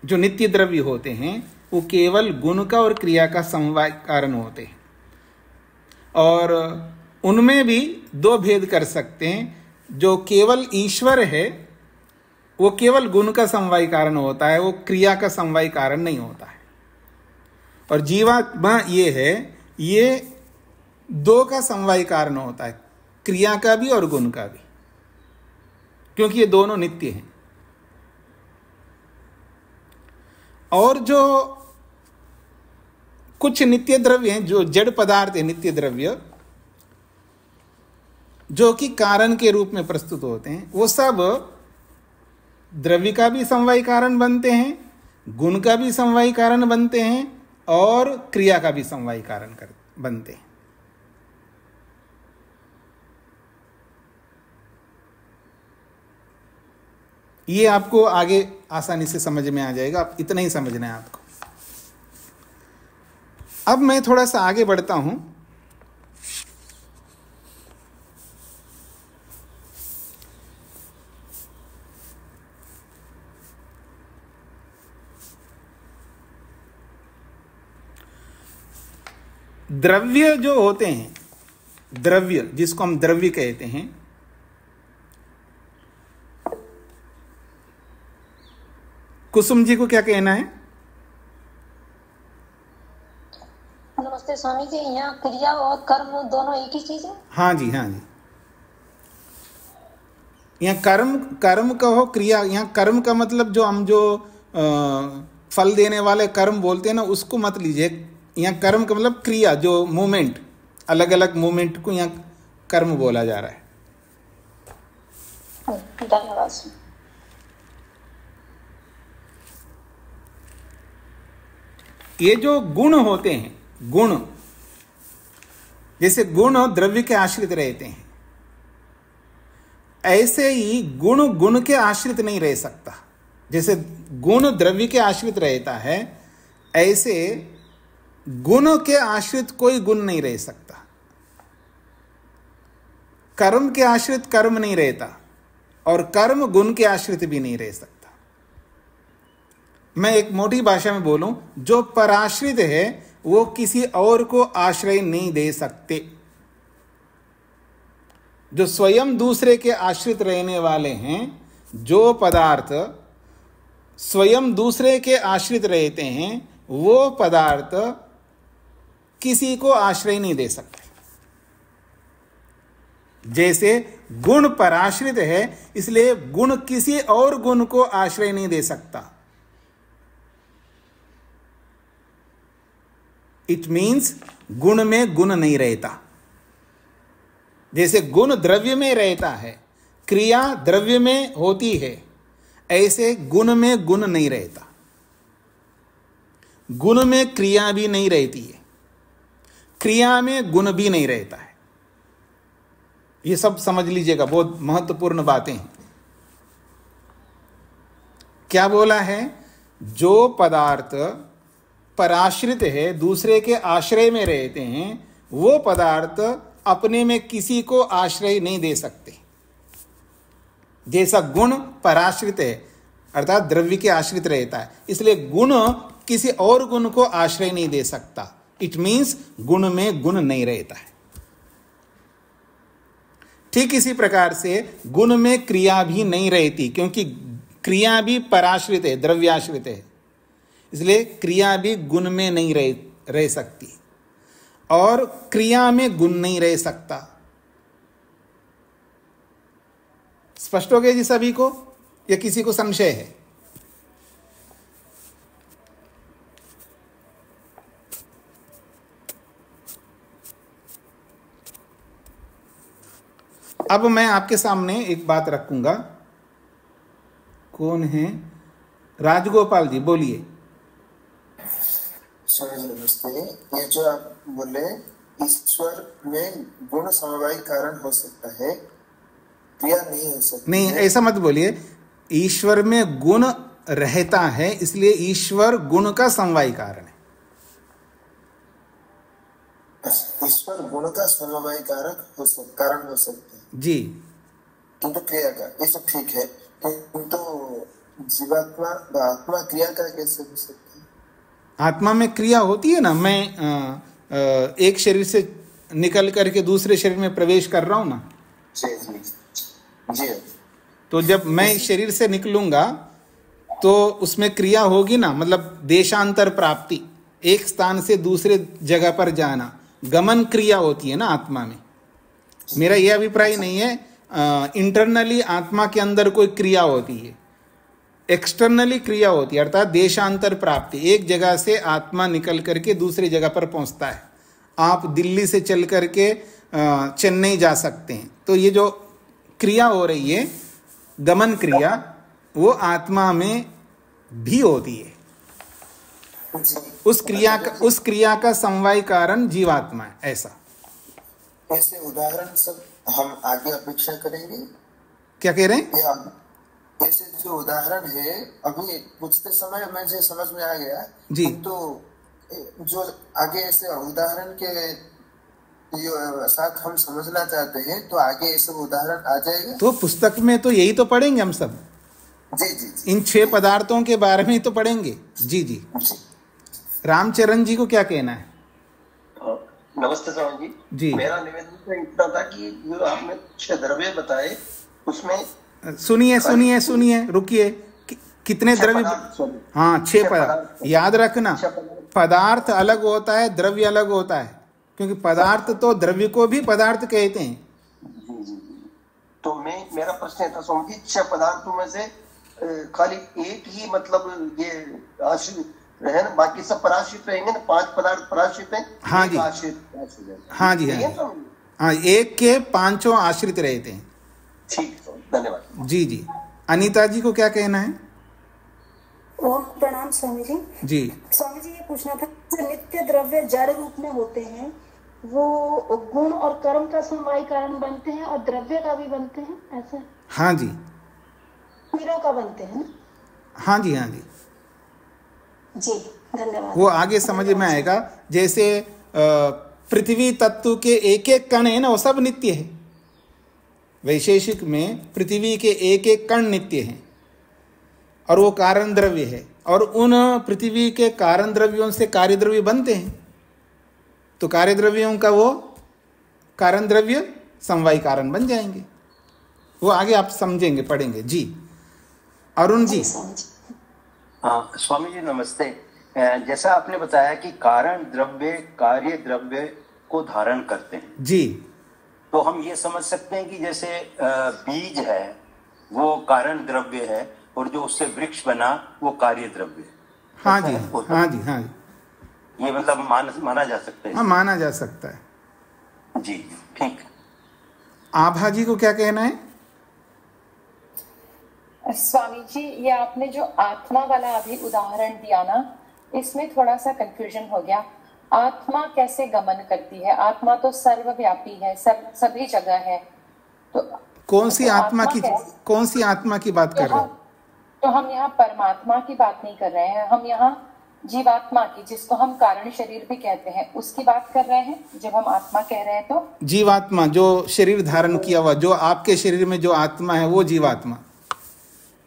जो नित्य द्रव्य होते हैं वो केवल गुण का और क्रिया का समवाय कारण होते हैं। और उनमें भी 2 भेद कर सकते हैं। जो केवल ईश्वर है वो केवल गुण का समवाय कारण होता है, वो क्रिया का समवाय कारण नहीं होता है। और जीवात्मा ये है, ये 2 का समवाय कारण होता है, क्रिया का भी और गुण का भी, क्योंकि ये दोनों नित्य हैं। और जो कुछ नित्य द्रव्य हैं, जो जड़ पदार्थ है, नित्य द्रव्य जो कि कारण के रूप में प्रस्तुत होते हैं, वो सब द्रव्य का भी समवायी कारण बनते हैं, गुण का भी समवायी कारण बनते हैं और क्रिया का भी समवायी कारण बनते हैं। ये आपको आगे आसानी से समझ में आ जाएगा, आप इतना ही समझना है आपको। अब मैं थोड़ा सा आगे बढ़ता हूं। द्रव्य जो होते हैं, द्रव्य जिसको हम द्रव्य कहते हैं, कुसुम जी को क्या कहना है? नमस्ते स्वामी जी, यहाँ क्रिया और कर्म दोनों एक ही चीज है? हाँ जी, हाँ जी। यहाँ कर्म कहो, क्रिया, यहाँ कर्म का मतलब जो हम जो फल देने वाले कर्म बोलते हैं ना, उसको मत लीजिए। यहाँ कर्म का मतलब क्रिया, जो मूवमेंट, अलग अलग मूवमेंट को यहाँ कर्म बोला जा रहा है। धन्यवाद स्वामी। ये जो गुण होते हैं, गुण, जैसे गुण द्रव्य के आश्रित रहते हैं, ऐसे ही गुण गुण के आश्रित नहीं रह सकता। जैसे गुण द्रव्य के आश्रित रहता है, ऐसे गुण के आश्रित कोई गुण नहीं रह सकता। कर्म के आश्रित कर्म नहीं रहता और कर्म गुण के आश्रित भी नहीं रह सकता। मैं एक मोटी भाषा में बोलूं, जो पराश्रित है वो किसी और को आश्रय नहीं दे सकते। जो स्वयं दूसरे के आश्रित रहने वाले हैं, जो पदार्थ स्वयं दूसरे के आश्रित रहते हैं, वो पदार्थ किसी को आश्रय नहीं दे सकते। जैसे गुण पराश्रित है, इसलिए गुण किसी और गुण को आश्रय नहीं दे सकता। इट मीन्स गुण में गुण नहीं रहता। जैसे गुण द्रव्य में रहता है, क्रिया द्रव्य में होती है, ऐसे गुण में गुण नहीं रहता। गुण में क्रिया भी नहीं रहती है, क्रिया में गुण भी नहीं रहता है। ये सब समझ लीजिएगा, बहुत महत्वपूर्ण बातें हैं। क्या बोला है? जो पदार्थ पराश्रित है, दूसरे के आश्रय में रहते हैं, वो पदार्थ अपने में किसी को आश्रय नहीं दे सकते। जैसा गुण पराश्रित है, अर्थात द्रव्य के आश्रित रहता है, इसलिए गुण किसी और गुण को आश्रय नहीं दे सकता। इट मीन्स गुण में गुण नहीं रहता है। ठीक इसी प्रकार से गुण में क्रिया भी नहीं रहती, क्योंकि क्रिया भी पराश्रित है, द्रव्याश्रित है, इसलिए क्रिया भी गुण में नहीं रह सकती और क्रिया में गुण नहीं रह सकता। स्पष्ट हो गया जी सभी को, या किसी को संशय है? अब मैं आपके सामने एक बात रखूंगा। कौन है? राजगोपाल जी, बोलिए। नमस्ते। ये जो आप बोले ईश्वर में गुण समवाय कारण हो सकता है, क्रिया नहीं हो सकती। नहीं, ऐसा मत बोलिए। ईश्वर में गुण रहता है, इसलिए ईश्वर गुण का समवाय कारण है। ईश्वर गुण का समवाय कारण हो सकता है जी, किंतु क्रिया का, ये सब ठीक है, किंतु जीवात्मा आत्मा क्रिया का कैसे हो सकता है? आत्मा में क्रिया होती है ना। मैं एक शरीर से निकल करके दूसरे शरीर में प्रवेश कर रहा हूं ना। जी। तो जब मैं शरीर से निकलूंगा तो उसमें क्रिया होगी ना, मतलब देशांतर प्राप्ति, एक स्थान से दूसरे जगह पर जाना, गमन क्रिया होती है ना आत्मा में। मेरा यह अभिप्राय नहीं है इंटरनली आत्मा के अंदर कोई क्रिया होती है, एक्सटर्नली क्रिया होती है, अर्थात देशांतर प्राप्ति। एक जगह से आत्मा निकल करके दूसरी जगह पर पहुंचता है। आप दिल्ली से चल करके चेन्नई जा सकते हैं, तो ये जो क्रिया हो रही है, गमन क्रिया, वो आत्मा में भी होती है। उस क्रिया का समवाय कारण जीवात्मा है। ऐसा ऐसे उदाहरण सब हम आगे अपेक्षा करेंगे। क्या कह रहे हैं? ऐसे जो उदाहरण है, अभी पूछते समय मुझे समझ में आ गया जी। तो जो आगे ऐसे उदाहरण के साथ हम समझना चाहते हैं, तो आगे ये सब उदाहरण आ जाएगा। तो पुस्तक में तो यही तो पढ़ेंगे हम सब। जी। इन 6 पदार्थों के बारे में ही तो पढ़ेंगे। जी। रामचरण जी को क्या कहना है? नमस्ते स्वामी जी। मेरा निवेदन तो इतना था कि जो आपने 6 द्रव्य बताए, उसमें सुनिए, रुकिए। कितने द्रव्य? हाँ, 6 पदार्थ। याद रखना, पदार्थ अलग होता है, द्रव्य अलग होता है, क्योंकि पदार्थ तो द्रव्य को भी पदार्थ कहते हैं। जी। तो मेरा प्रश्न था स्वामी जी, 6 पदार्थों में से खाली एक ही मतलब ये आश्रित है ना, बाकी सब पराश्रित रहेंगे ना? 5 पदार्थ पराश्रित हैं। हाँ जी, हाँ जी, हाँ, एक के 5 आश्रित रहते हैं। ठीक है। धन्यवाद। जी जी, अनीता जी को क्या कहना है? ओम प्रणाम स्वामी जी। जी स्वामी जी, ये पूछना था, जो नित्य द्रव्य जड़ रूप में होते हैं वो गुण और कर्म का समवाय कारण बनते हैं और द्रव्य का भी बनते हैं, ऐसा? हाँ जी, हीरो का बनते हैं? हाँ जी, हाँ जी जी, धन्यवाद। वो आगे समझ में आएगा। जैसे पृथ्वी तत्व के एक एक कण है ना, वो सब नित्य है। वैशेषिक में पृथ्वी के एक एक कण नित्य हैं और वो कारण द्रव्य है, और उन पृथ्वी के कारण द्रव्यों से कार्य द्रव्य बनते हैं। तो कार्य द्रव्यों का वो कारण द्रव्य समवाय कारण बन जाएंगे। वो आगे आप समझेंगे, पढ़ेंगे। जी अरुण जी। हाँ स्वामी जी नमस्ते। जैसा आपने बताया कि कारण द्रव्य कार्य द्रव्य को धारण करते हैं जी, तो हम ये समझ सकते हैं कि जैसे बीज है वो कारण द्रव्य है और जो उससे वृक्ष बना वो कार्य द्रव्य है। हाँ जी, हाँ जी, हाँ जी, ये मतलब माना जा सकता है। हाँ, माना जा सकता है। जी ठीक। आभा जी को क्या कहना है? स्वामी जी, ये आपने जो आत्मा वाला अभी उदाहरण दिया ना, इसमें थोड़ा सा कंफ्यूजन हो गया। आत्मा कैसे गमन करती है? आत्मा तो सर्वव्यापी है, सभी जगह है। तो कौन सी आत्मा की, कैसे? कौन सी आत्मा की बात कर रहे हो? तो हम यहाँ परमात्मा की बात नहीं कर रहे हैं, हम यहाँ जीवात्मा की, जिसको हम कारण शरीर भी कहते हैं, उसकी बात कर रहे हैं। जब हम आत्मा कह रहे हैं तो जीवात्मा, जो शरीर धारण किया हुआ, जो आपके शरीर में जो आत्मा है वो जीवात्मा।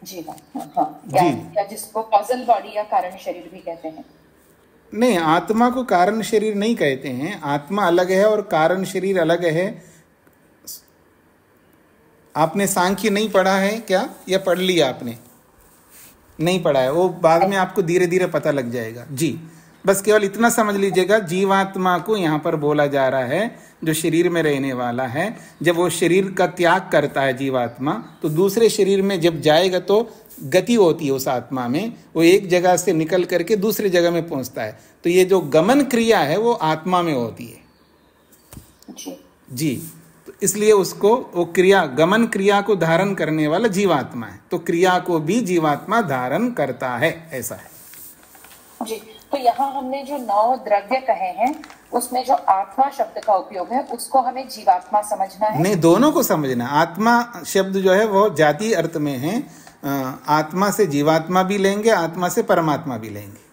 जीवात्मा, हाँ, जी। या जिसको कॉजल बॉडी या कारण शरीर भी कहते हैं। नहीं, आत्मा को कारण शरीर नहीं कहते हैं। आत्मा अलग है और कारण शरीर अलग है। आपने सांख्य नहीं पढ़ा है क्या, या पढ़ लिया आपने? नहीं पढ़ा है, वो बाद में आपको धीरे धीरे पता लग जाएगा। जी, बस केवल इतना समझ लीजिएगा, जीवात्मा को यहाँ पर बोला जा रहा है जो शरीर में रहने वाला है। जब वो शरीर का त्याग करता है जीवात्मा, तो दूसरे शरीर में जब जाएगा तो गति होती है उस आत्मा में, वो एक जगह से निकल करके दूसरी जगह में पहुंचता है। तो ये जो गमन क्रिया है वो आत्मा में होती है। जी, तो इसलिए उसको वो क्रिया, गमन क्रिया को धारण करने वाला जीवात्मा है। तो क्रिया को भी जीवात्मा धारण करता है, ऐसा है। जी, तो यहाँ हमने जो 9 द्रव्य कहे हैं उसमें जो आत्मा शब्द का उपयोग है उसको हमें जीवात्मा समझना है। नहीं, दोनों को समझना। आत्मा शब्द जो है वो जाति अर्थ में है। आत्मा से जीवात्मा भी लेंगे, आत्मा से परमात्मा भी लेंगे।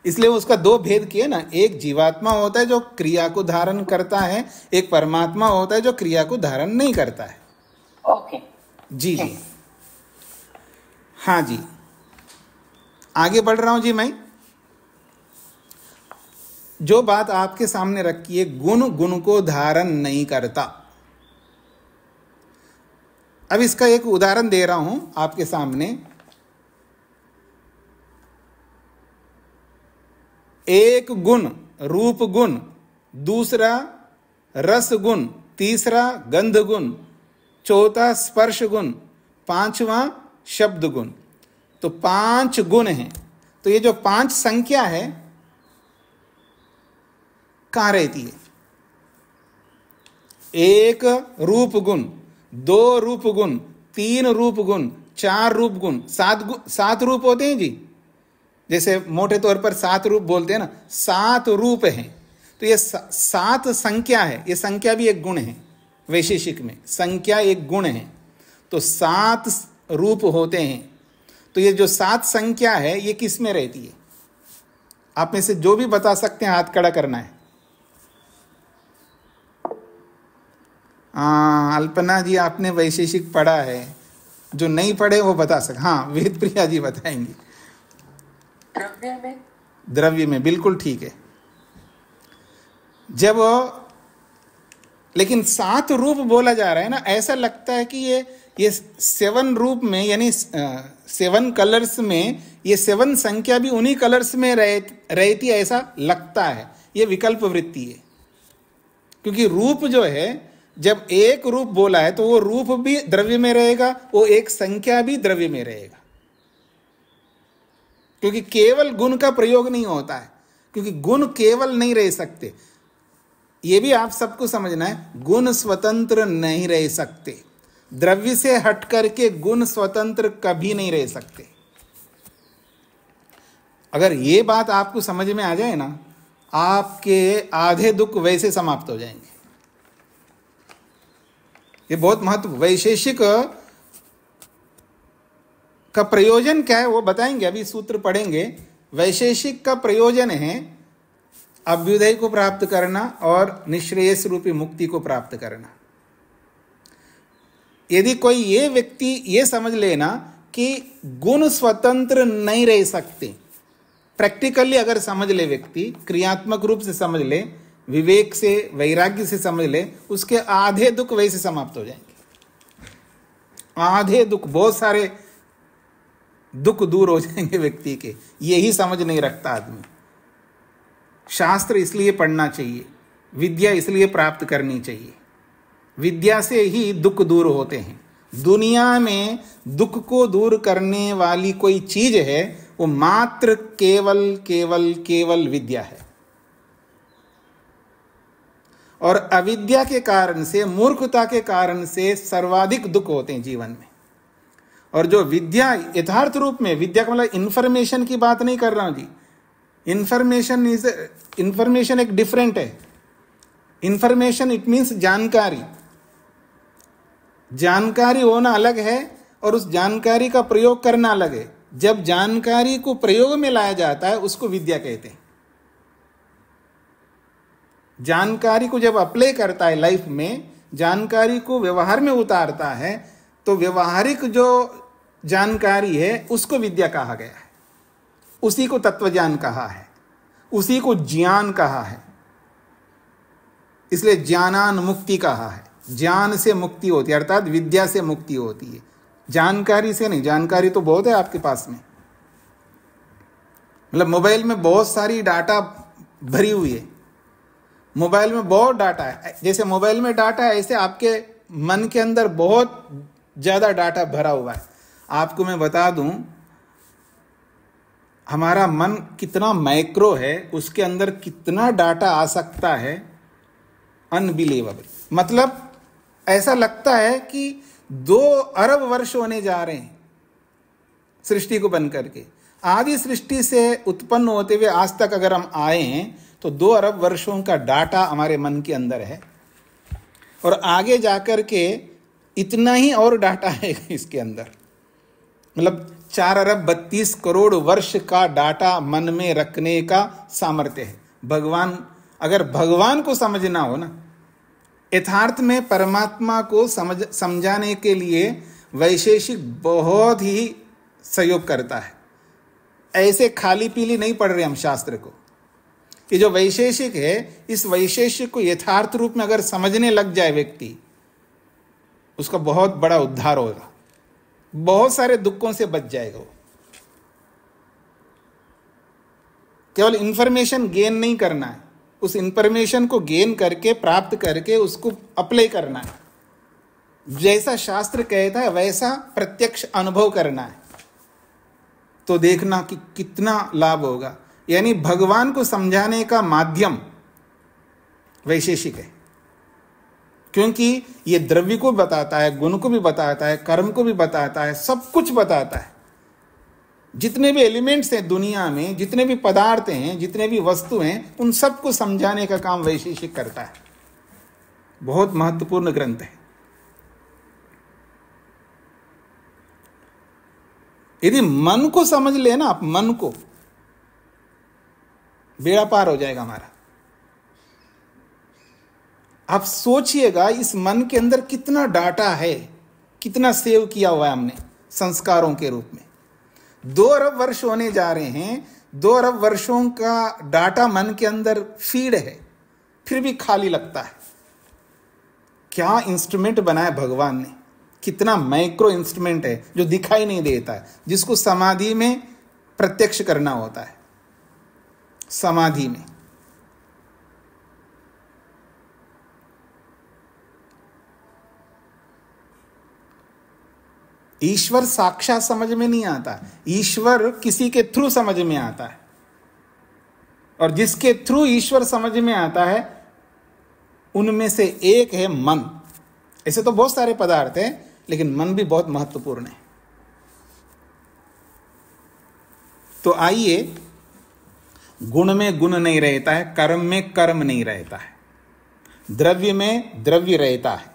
इसलिए उसका 2 भेद किए ना। एक जीवात्मा होता है जो क्रिया को धारण करता है, एक परमात्मा होता है जो क्रिया को धारण नहीं करता है। ओके, जी जी, हाँ जी, आगे बढ़ रहा हूं जी मैं। जो बात आपके सामने रखी है, गुण गुण को धारण नहीं करता। अब इसका एक उदाहरण दे रहा हूं आपके सामने। एक गुण रूप गुण, दूसरा रस गुण, तीसरा गंध गुण, चौथा स्पर्श गुण, पांचवा शब्द गुण। तो 5 गुण हैं। तो ये जो 5 संख्या है कहाँ रहती है? 1 रूप गुण, 2 रूप गुण, 3 रूप गुण, 4 रूप गुण, 7 रूप होते हैं जी। जैसे मोटे तौर पर 7 रूप बोलते हैं ना, 7 रूप हैं। तो ये 7 संख्या है। ये संख्या भी एक गुण है। वैशेषिक में संख्या एक गुण है। तो 7 रूप होते हैं। तो ये जो 7 संख्या है ये किस में रहती है? आप में से जो भी बता सकते हैं हाथ खड़ा करना है। अल्पना जी, आपने वैशेषिक पढ़ा है, जो नहीं पढ़े वो बता सकते। हाँ, वेद प्रिया जी बताएंगी। द्रव्य में, द्रव्य में, बिल्कुल ठीक है। जब लेकिन 7 रूप बोला जा रहा है ना, ऐसा लगता है कि ये 7 रूप में, यानी 7 कलर्स में, ये 7 संख्या भी उन्हीं कलर्स में रहती है, ऐसा लगता है। ये विकल्प वृत्ति है। क्योंकि रूप जो है, जब एक रूप बोला है तो वो रूप भी द्रव्य में रहेगा, वो एक संख्या भी द्रव्य में रहेगा। क्योंकि केवल गुण का प्रयोग नहीं होता है, क्योंकि गुण केवल नहीं रह सकते। ये भी आप सबको समझना है, गुण स्वतंत्र नहीं रह सकते। द्रव्य से हट करके गुण स्वतंत्र कभी नहीं रह सकते। अगर ये बात आपको समझ में आ जाए ना, आपके आधे दुख वैसे समाप्त हो जाएंगे। ये बहुत महत्व। वैशेषिक का प्रयोजन क्या है वो बताएंगे, अभी सूत्र पढ़ेंगे। वैशेषिक का प्रयोजन है अभ्युदय को प्राप्त करना और निश्रेयस रूपी मुक्ति को प्राप्त करना। यदि कोई ये व्यक्ति ये समझ लेना कि गुण स्वतंत्र नहीं रह सकते, प्रैक्टिकली अगर समझ ले व्यक्ति, क्रियात्मक रूप से समझ ले, विवेक से वैराग्य से समझ ले, उसके आधे दुख वैसे समाप्त हो जाएंगे। आधे दुख, बहुत सारे दुख दूर हो जाएंगे व्यक्ति के। यही समझ नहीं रखता आदमी। शास्त्र इसलिए पढ़ना चाहिए, विद्या इसलिए प्राप्त करनी चाहिए। विद्या से ही दुख दूर होते हैं। दुनिया में दुख को दूर करने वाली कोई चीज है वो मात्र केवल केवल केवल विद्या है। और अविद्या के कारण से, मूर्खता के कारण से सर्वाधिक दुख होते हैं जीवन में। और जो विद्या यथार्थ रूप में, विद्या का मतलब इंफॉर्मेशन की बात नहीं कर रहा हूं जी। इंफॉर्मेशन एक डिफरेंट है। इंफॉर्मेशन इट मीन्स जानकारी। जानकारी होना अलग है और उस जानकारी का प्रयोग करना अलग है। जब जानकारी को प्रयोग में लाया जाता है उसको विद्या कहते हैं। जानकारी को जब अप्लाई करता है लाइफ में, जानकारी को व्यवहार में उतारता है, तो व्यवहारिक जो जानकारी है उसको विद्या कहा गया है। उसी को तत्वज्ञान कहा है, उसी को ज्ञान कहा है। इसलिए ज्ञानान मुक्ति कहा है। ज्ञान से मुक्ति होती है, अर्थात विद्या से मुक्ति होती है, जानकारी से नहीं। जानकारी तो बहुत है आपके पास में, मतलब मोबाइल में बहुत सारी डाटा भरी हुई है। मोबाइल में बहुत डाटा है। जैसे मोबाइल में डाटा है, ऐसे आपके मन के अंदर बहुत ज्यादा डाटा भरा हुआ है। आपको मैं बता दूं, हमारा मन कितना माइक्रो है, उसके अंदर कितना डाटा आ सकता है, अनबिलीवेबल। मतलब ऐसा लगता है कि 2 अरब वर्ष होने जा रहे हैं सृष्टि को बन करके। आदि सृष्टि से उत्पन्न होते हुए आज तक अगर हम आए हैं तो 2 अरब वर्षों का डाटा हमारे मन के अंदर है। और आगे जाकर के इतना ही और डाटा है इसके अंदर, मतलब 4 अरब 32 करोड़ वर्ष का डाटा मन में रखने का सामर्थ्य है। भगवान, अगर भगवान को समझना हो ना, यथार्थ में परमात्मा को समझाने के लिए वैशेषिक बहुत ही सहयोग करता है। ऐसे खाली पीली नहीं पढ़ रहे हम शास्त्र को। ये जो वैशेषिक है, इस वैशेषिक को यथार्थ रूप में अगर समझने लग जाए व्यक्ति, उसका बहुत बड़ा उद्धार होगा, बहुत सारे दुखों से बच जाएगा वो। केवल इंफॉर्मेशन गेन नहीं करना है, उस इंफॉर्मेशन को गेन करके, प्राप्त करके उसको अप्लाई करना है। जैसा शास्त्र कहता है वैसा प्रत्यक्ष अनुभव करना है, तो देखना कि कितना लाभ होगा। यानी भगवान को समझाने का माध्यम वैशेषिक है, क्योंकि ये द्रव्य को बताता है, गुण को भी बताता है, कर्म को भी बताता है, सब कुछ बताता है। जितने भी एलिमेंट्स हैं दुनिया में, जितने भी पदार्थ हैं, जितने भी वस्तु हैं, उन सबको समझाने का काम वैशेषिक करता है। बहुत महत्वपूर्ण ग्रंथ है। यदि मन को समझ लेना आप, मन को, बेड़ा पार हो जाएगा हमारा। आप सोचिएगा इस मन के अंदर कितना डाटा है, कितना सेव किया हुआ है हमने संस्कारों के रूप में। 2 अरब वर्ष होने जा रहे हैं, 2 अरब वर्षों का डाटा मन के अंदर फीड है, फिर भी खाली लगता है। क्या इंस्ट्रूमेंट बनाया भगवान ने, कितना माइक्रो इंस्ट्रूमेंट है जो दिखाई नहीं देता है, जिसको समाधि में प्रत्यक्ष करना होता है। समाधि में ईश्वर साक्षात समझ में नहीं आता, ईश्वर किसी के थ्रू समझ में आता है। और जिसके थ्रू ईश्वर समझ में आता है उनमें से एक है मन। ऐसे तो बहुत सारे पदार्थ हैं, लेकिन मन भी बहुत महत्वपूर्ण है। तो आइए, गुण में गुण नहीं रहता है, कर्म में कर्म नहीं रहता है, द्रव्य में द्रव्य रहता है।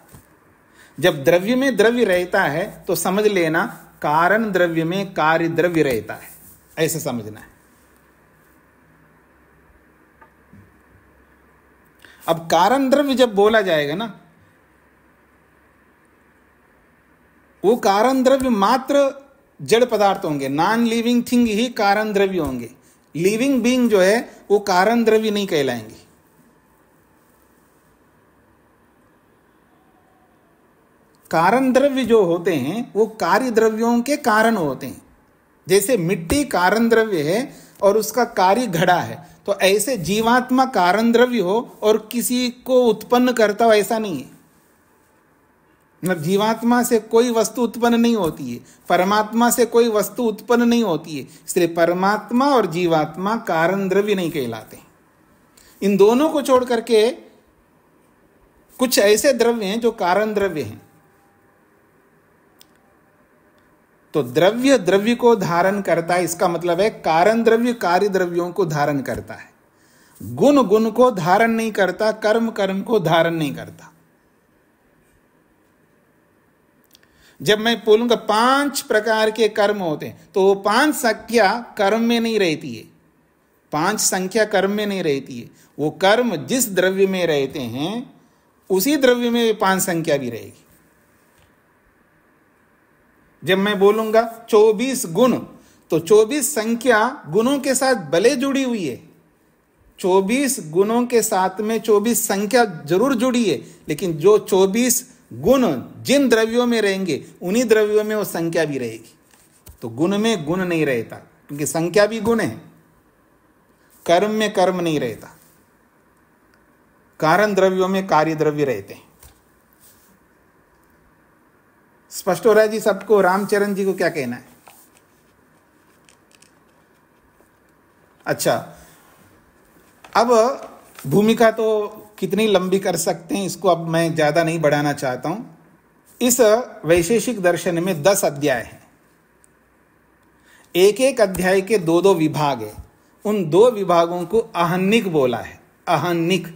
जब द्रव्य में द्रव्य रहता है तो समझ लेना कारण द्रव्य में कार्य द्रव्य रहता है, ऐसे समझना है। अब कारण द्रव्य जब बोला जाएगा ना, वो कारण द्रव्य मात्र जड़ पदार्थ होंगे, नॉन लिविंग थिंग ही कारण द्रव्य होंगे। लिविंग बीइंग जो है वो कारण द्रव्य नहीं कहलाएंगे। कारण द्रव्य जो होते हैं वो कार्य द्रव्यों के कारण होते हैं। जैसे मिट्टी कारण द्रव्य है और उसका कार्य घड़ा है, तो ऐसे जीवात्मा कारण द्रव्य हो और किसी को उत्पन्न करता हो, ऐसा नहीं है। मतलब जीवात्मा से कोई वस्तु उत्पन्न नहीं होती है, परमात्मा से कोई वस्तु उत्पन्न नहीं होती है, इसलिए परमात्मा और जीवात्मा कारण द्रव्य नहीं कहलाते। इन दोनों को छोड़ करके कुछ ऐसे द्रव्य हैं जो कारण द्रव्य हैं। तो द्रव्य द्रव्य को धारण करता है, इसका मतलब है कारण द्रव्य कार्य द्रव्यों को धारण करता है। गुण गुण को धारण नहीं करता, कर्म कर्म को धारण नहीं करता। जब मैं बोलूंगा 5 प्रकार के कर्म होते हैं, तो वो 5 संख्या कर्म में नहीं रहती है, 5 संख्या कर्म में नहीं रहती है। वो कर्म जिस द्रव्य में रहते हैं उसी द्रव्य में 5 संख्या भी रहेगी। जब मैं बोलूंगा 24 गुण, तो 24 संख्या गुणों के साथ भले जुड़ी हुई है, 24 गुणों के साथ में 24 संख्या जरूर जुड़ी है, लेकिन जो 24 गुण जिन द्रव्यों में रहेंगे उन्हीं द्रव्यों में वो संख्या भी रहेगी। तो गुण में गुण नहीं रहता, क्योंकि संख्या भी गुण है। कर्म में कर्म नहीं रहता, कारण द्रव्यों में कार्य द्रव्य रहते हैं। स्पष्ट हो रहा है जी सबको? रामचरण जी को क्या कहना है? अच्छा, अब भूमिका तो कितनी लंबी कर सकते हैं, इसको अब मैं ज्यादा नहीं बढ़ाना चाहता हूं। इस वैशेषिक दर्शन में 10 अध्याय हैं। एक एक अध्याय के 2-2 विभाग है। उन 2 विभागों को आहनिक बोला है। आहनिक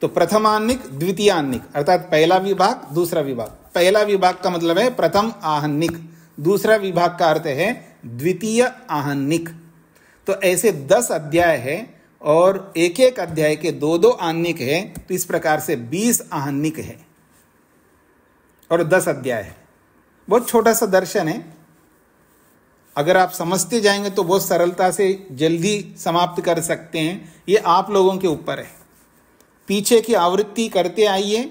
तो प्रथमान्निक द्वितीयान्निक, अर्थात पहला विभाग दूसरा विभाग। पहला विभाग का मतलब है प्रथम आहनिक, दूसरा विभाग का अर्थ है द्वितीय आहनिक। तो ऐसे 10 अध्याय है और एक एक अध्याय के 2-2 आहनिक है, तो इस प्रकार से 20 आहनिक है और 10 अध्याय है। बहुत छोटा सा दर्शन है, अगर आप समझते जाएंगे तो बहुत सरलता से जल्दी समाप्त कर सकते हैं। ये आप लोगों के ऊपर है। पीछे की आवृत्ति करते आइए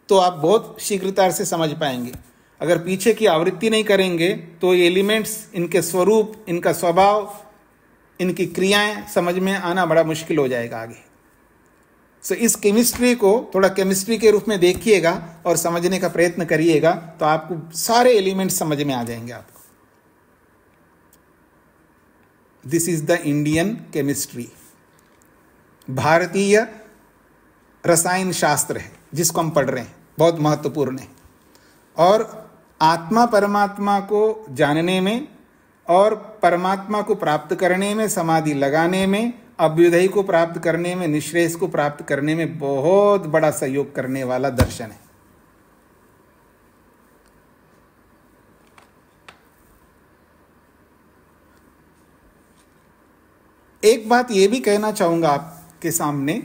तो आप बहुत शीघ्रता से समझ पाएंगे। अगर पीछे की आवृत्ति नहीं करेंगे तो ये एलिमेंट्स, इनके स्वरूप, इनका स्वभाव, इनकी क्रियाएं समझ में आना बड़ा मुश्किल हो जाएगा आगे। सो इस केमिस्ट्री को थोड़ा केमिस्ट्री के रूप में देखिएगा और समझने का प्रयत्न करिएगा, तो आपको सारे एलिमेंट्स समझ में आ जाएंगे आपको। This is the Indian chemistry. भारतीय रसायन शास्त्र है जिसको हम पढ़ रहे हैं, बहुत महत्वपूर्ण है। और आत्मा परमात्मा को जानने में और परमात्मा को प्राप्त करने में, समाधि लगाने में, अभ्युदय को प्राप्त करने में, निश्रेयस को प्राप्त करने में बहुत बड़ा सहयोग करने वाला दर्शन है। एक बात यह भी कहना चाहूंगा आपके सामने,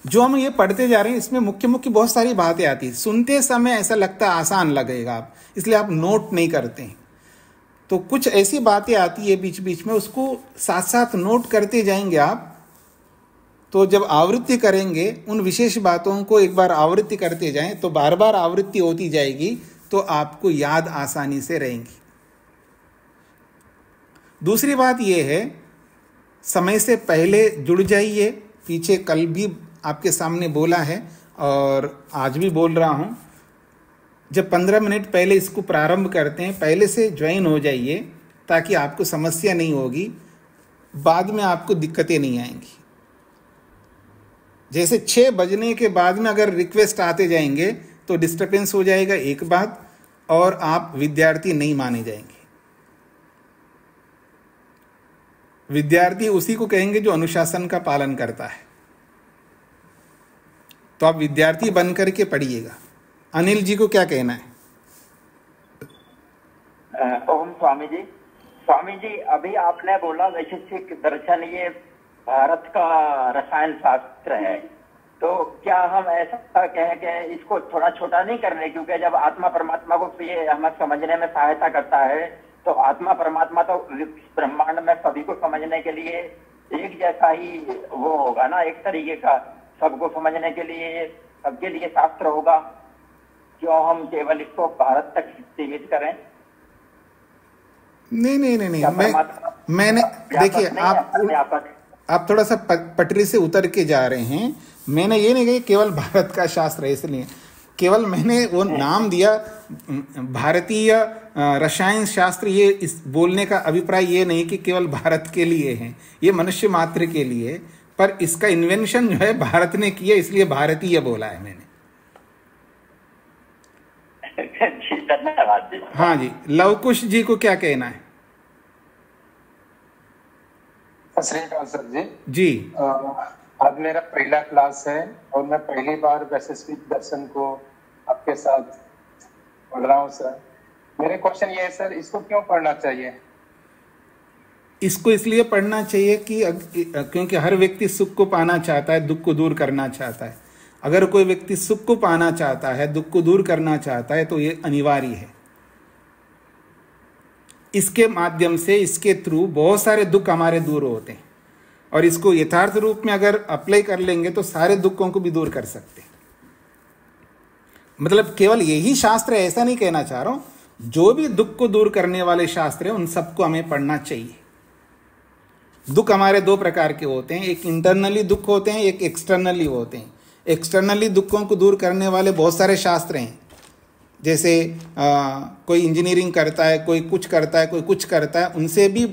जो हम ये पढ़ते जा रहे हैं इसमें मुख्य मुख्य बहुत सारी बातें आती हैं। सुनते समय ऐसा लगता है आसान लगेगा आप, इसलिए आप नोट नहीं करते हैं। तो कुछ ऐसी बातें आती है बीच बीच में, उसको साथ साथ नोट करते जाएंगे आप, तो जब आवृत्ति करेंगे उन विशेष बातों को एक बार आवृत्ति करते जाएं तो बार बार आवृत्ति होती जाएगी, तो आपको याद आसानी से रहेंगी। दूसरी बात यह है, समय से पहले जुड़ जाइए। पीछे कल भी आपके सामने बोला है और आज भी बोल रहा हूं, जब 15 मिनट पहले इसको प्रारंभ करते हैं पहले से ज्वाइन हो जाइए, ताकि आपको समस्या नहीं होगी, बाद में आपको दिक्कतें नहीं आएंगी। जैसे 6 बजने के बाद में अगर रिक्वेस्ट आते जाएंगे तो डिस्टर्बेंस हो जाएगा एक बात, और आप विद्यार्थी नहीं माने जाएंगे। विद्यार्थी उसी को कहेंगे जो अनुशासन का पालन करता है। तो आप विद्यार्थी बन करके पढ़िएगा। अनिल जी को क्या कहना है? ओम स्वामी जी। स्वामी जी, अभी आपने बोला वैशेषिक दर्शन ये भारत का रसायन शास्त्र है, तो क्या हम ऐसा कहें कि इसको थोड़ा छोटा नहीं करने, क्योंकि जब आत्मा परमात्मा को ये हमें समझने में सहायता करता है, तो आत्मा परमात्मा तो ब्रह्मांड में सभी को समझने के लिए एक जैसा ही वो होगा ना, एक तरीके का सबको समझने के लिए सबके लिए शास्त्र होगा। क्यों हम केवल इसको भारत तक सीमित करें? नहीं, मैंने देखिए, आप थोड़ा सा पटरी से उतर के जा रहे हैं। मैंने ये नहीं कहा केवल भारत का शास्त्र है, इसलिए केवल मैंने वो नाम दिया भारतीय रसायन शास्त्र। ये इस बोलने का अभिप्राय ये नहीं कि केवल भारत के लिए है, ये मनुष्य मात्र के लिए, पर इसका इन्वेंशन जो है भारत ने किया, इसलिए भारतीय बोला है मैंने। हाँ जी, लवकुश जी को क्या कहना है? सर जी जी, आज मेरा पहला क्लास है और मैं पहली बार वैशेषिक दर्शन को आपके साथ पढ़ रहा हूँ सर। मेरे क्वेश्चन ये है सर, इसको क्यों पढ़ना चाहिए? इसको इसलिए पढ़ना चाहिए कि क्योंकि हर व्यक्ति सुख को पाना चाहता है, दुख को दूर करना चाहता है। अगर कोई व्यक्ति सुख को पाना चाहता है, दुख को दूर करना चाहता है, तो ये अनिवार्य है। इसके माध्यम से, इसके थ्रू बहुत सारे दुख हमारे दूर होते हैं, और इसको यथार्थ रूप में अगर अप्लाई कर लेंगे तो सारे दुखों को भी दूर कर सकते हैं। मतलब केवल यही शास्त्र है ऐसा नहीं कहना चाह रहा हूं, जो भी दुख को दूर करने वाले शास्त्र हैं उन सबको हमें पढ़ना चाहिए। दुख हमारे दो प्रकार के होते हैं, एक इंटरनली दुख होते हैं, एक एक्सटर्नली होते हैं। एक्सटर्नली दुखों को दूर करने वाले बहुत सारे शास्त्र हैं, जैसे कोई इंजीनियरिंग करता है, कोई कुछ करता है, कोई कुछ करता है, उनसे भी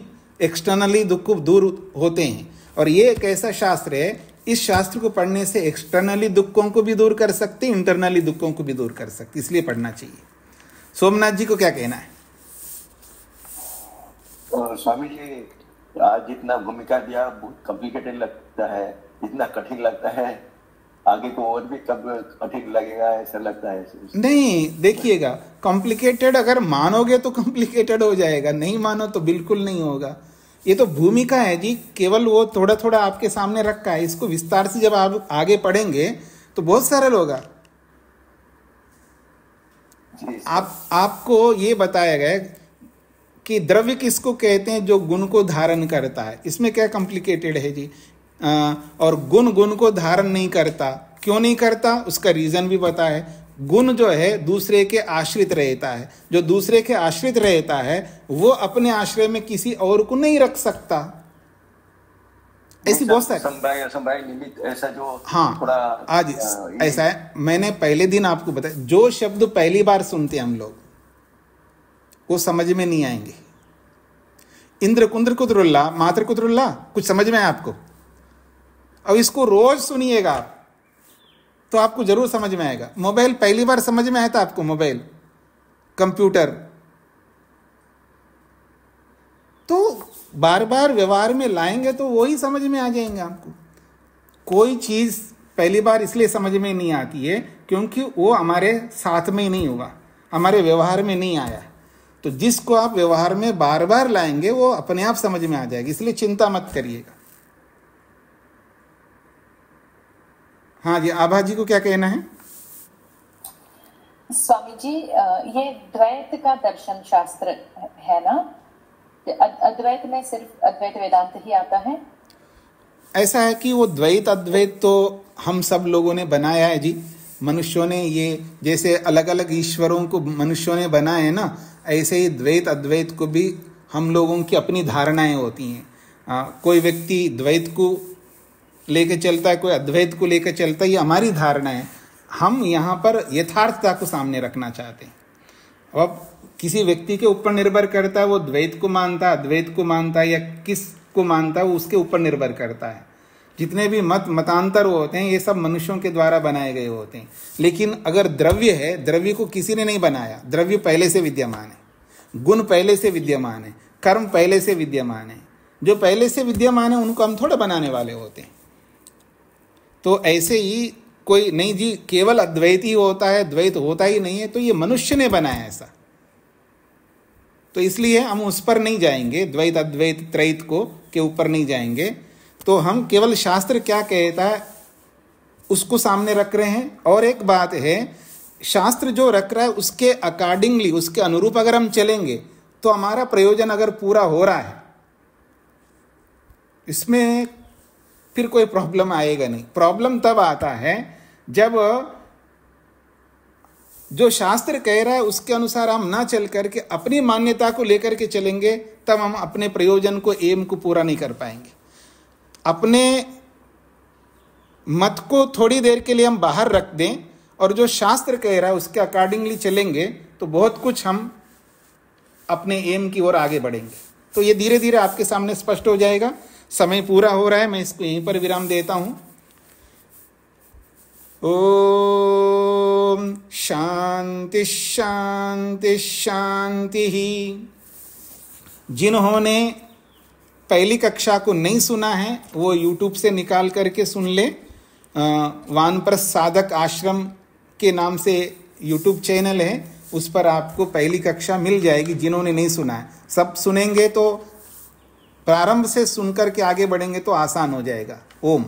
एक्सटर्नली दुख दूर होते हैं। और ये एक ऐसा शास्त्र है, इस शास्त्र को पढ़ने से एक्सटर्नली दुखों को भी दूर कर सकते, इंटरनली दुखों को भी दूर कर सकते, इसलिए पढ़ना चाहिए। सोमनाथ जी को क्या कहना है? स्वामी जी, आज जितना भूमिका दिया बहुत कॉम्प्लिकेटेड लगता है, इतना कठिन लगता है, आगे को और भी कब कठिन लगेगा ऐसा लगता है। नहीं, देखिएगा, कॉम्प्लिकेटेड अगर मानोगे तो कॉम्प्लिकेटेड हो जाएगा, नहीं मानो तो बिल्कुल नहीं होगा। ये तो भूमिका है जी, केवल वो थोड़ा थोड़ा आपके सामने रखा है। इसको विस्तार से जब आप आगे पढ़ेंगे तो बहुत सरल होगा। आपको ये बताया गया कि द्रव्य किसको कहते हैं? जो गुण को धारण करता है। इसमें क्या कॉम्प्लिकेटेड है जी? और गुण को धारण नहीं करता। क्यों नहीं करता? उसका रीजन भी पता है। गुण जो है दूसरे के आश्रित रहता है, जो दूसरे के आश्रित रहता है वो अपने आश्रय में किसी और को नहीं रख सकता। ऐसी बहुत सारी निमित्त ऐसा जो हाँ थोड़ा आज ऐसा है। मैंने पहले दिन आपको बताया, जो शब्द पहली बार सुनते हैं हम लोग वो समझ में नहीं आएंगे। इंद्र कुंद्र कुतरुल्ला, मात्र कुतरुल्ला, कुछ समझ में आए आपको? अब इसको रोज सुनिएगा आप तो आपको जरूर समझ में आएगा। मोबाइल पहली बार समझ में आया था आपको? मोबाइल, कंप्यूटर, तो बार बार व्यवहार में लाएंगे तो वही समझ में आ जाएंगे आपको। कोई चीज पहली बार इसलिए समझ में नहीं आती है क्योंकि वो हमारे साथ में ही नहीं होगा, हमारे व्यवहार में नहीं आया। तो जिसको आप व्यवहार में बार बार लाएंगे वो अपने आप समझ में आ जाएगी, इसलिए चिंता मत करिएगा। हाँ जी, आभा जी को क्या कहना है? स्वामी जी, ये द्वैत का दर्शन शास्त्र है ना? अद्वैत में सिर्फ अद्वैत वेदांत ही आता है? ऐसा है कि वो द्वैत अद्वैत तो हम सब लोगों ने बनाया है जी। मनुष्यों ने, ये जैसे अलग अलग ईश्वरों को मनुष्यों ने बनाए हैं ना, ऐसे ही द्वैत अद्वैत को भी हम लोगों की अपनी धारणाएं होती हैं। कोई व्यक्ति द्वैत को लेकर चलता है, कोई अद्वैत को लेकर चलता है, ये हमारी धारणा है। हम यहाँ पर यथार्थता को सामने रखना चाहते हैं। अब किसी व्यक्ति के ऊपर निर्भर करता है वो द्वैत को मानता है, अद्वैत को मानता है, या किस को मानता है वो उसके ऊपर निर्भर करता है। जितने भी मतांतर होते हैं ये सब मनुष्यों के द्वारा बनाए गए होते हैं। लेकिन अगर द्रव्य है, द्रव्य को किसी ने नहीं बनाया, द्रव्य पहले से विद्यमान है, गुण पहले से विद्यमान है, कर्म पहले से विद्यमान है। जो पहले से विद्यमान है उनको हम थोड़ा बनाने वाले होते हैं। तो ऐसे ही कोई नहीं जी, केवल अद्वैत ही होता है, द्वैत होता ही नहीं है, तो ये मनुष्य ने बनाया ऐसा। तो इसलिए हम उस पर नहीं जाएंगे, द्वैत अद्वैत त्रैत को के ऊपर नहीं जाएंगे। तो हम केवल शास्त्र क्या कहता है उसको सामने रख रहे हैं। और एक बात है, शास्त्र जो रख रहा है उसके अकॉर्डिंगली, उसके अनुरूप अगर हम चलेंगे तो हमारा प्रयोजन अगर पूरा हो रहा है, इसमें फिर कोई प्रॉब्लम आएगा नहीं। प्रॉब्लम तब आता है जब जो शास्त्र कह रहा है उसके अनुसार हम ना चल करके अपनी मान्यता को लेकर के चलेंगे, तब हम अपने प्रयोजन को, एम को पूरा नहीं कर पाएंगे। अपने मत को थोड़ी देर के लिए हम बाहर रख दें और जो शास्त्र कह रहा है उसके अकॉर्डिंगली चलेंगे तो बहुत कुछ हम अपने एम की ओर आगे बढ़ेंगे। तो ये धीरे धीरे आपके सामने स्पष्ट हो जाएगा। समय पूरा हो रहा है, मैं इसको यहीं पर विराम देता हूं। ओम शांति शांति शांति ही। जिन्होंने पहली कक्षा को नहीं सुना है वो YouTube से निकाल करके सुन ले। वानप्रस्थ साधक आश्रम के नाम से YouTube चैनल है, उस पर आपको पहली कक्षा मिल जाएगी। जिन्होंने नहीं सुना है, सब सुनेंगे तो प्रारंभ से सुनकर के आगे बढ़ेंगे तो आसान हो जाएगा। ओम।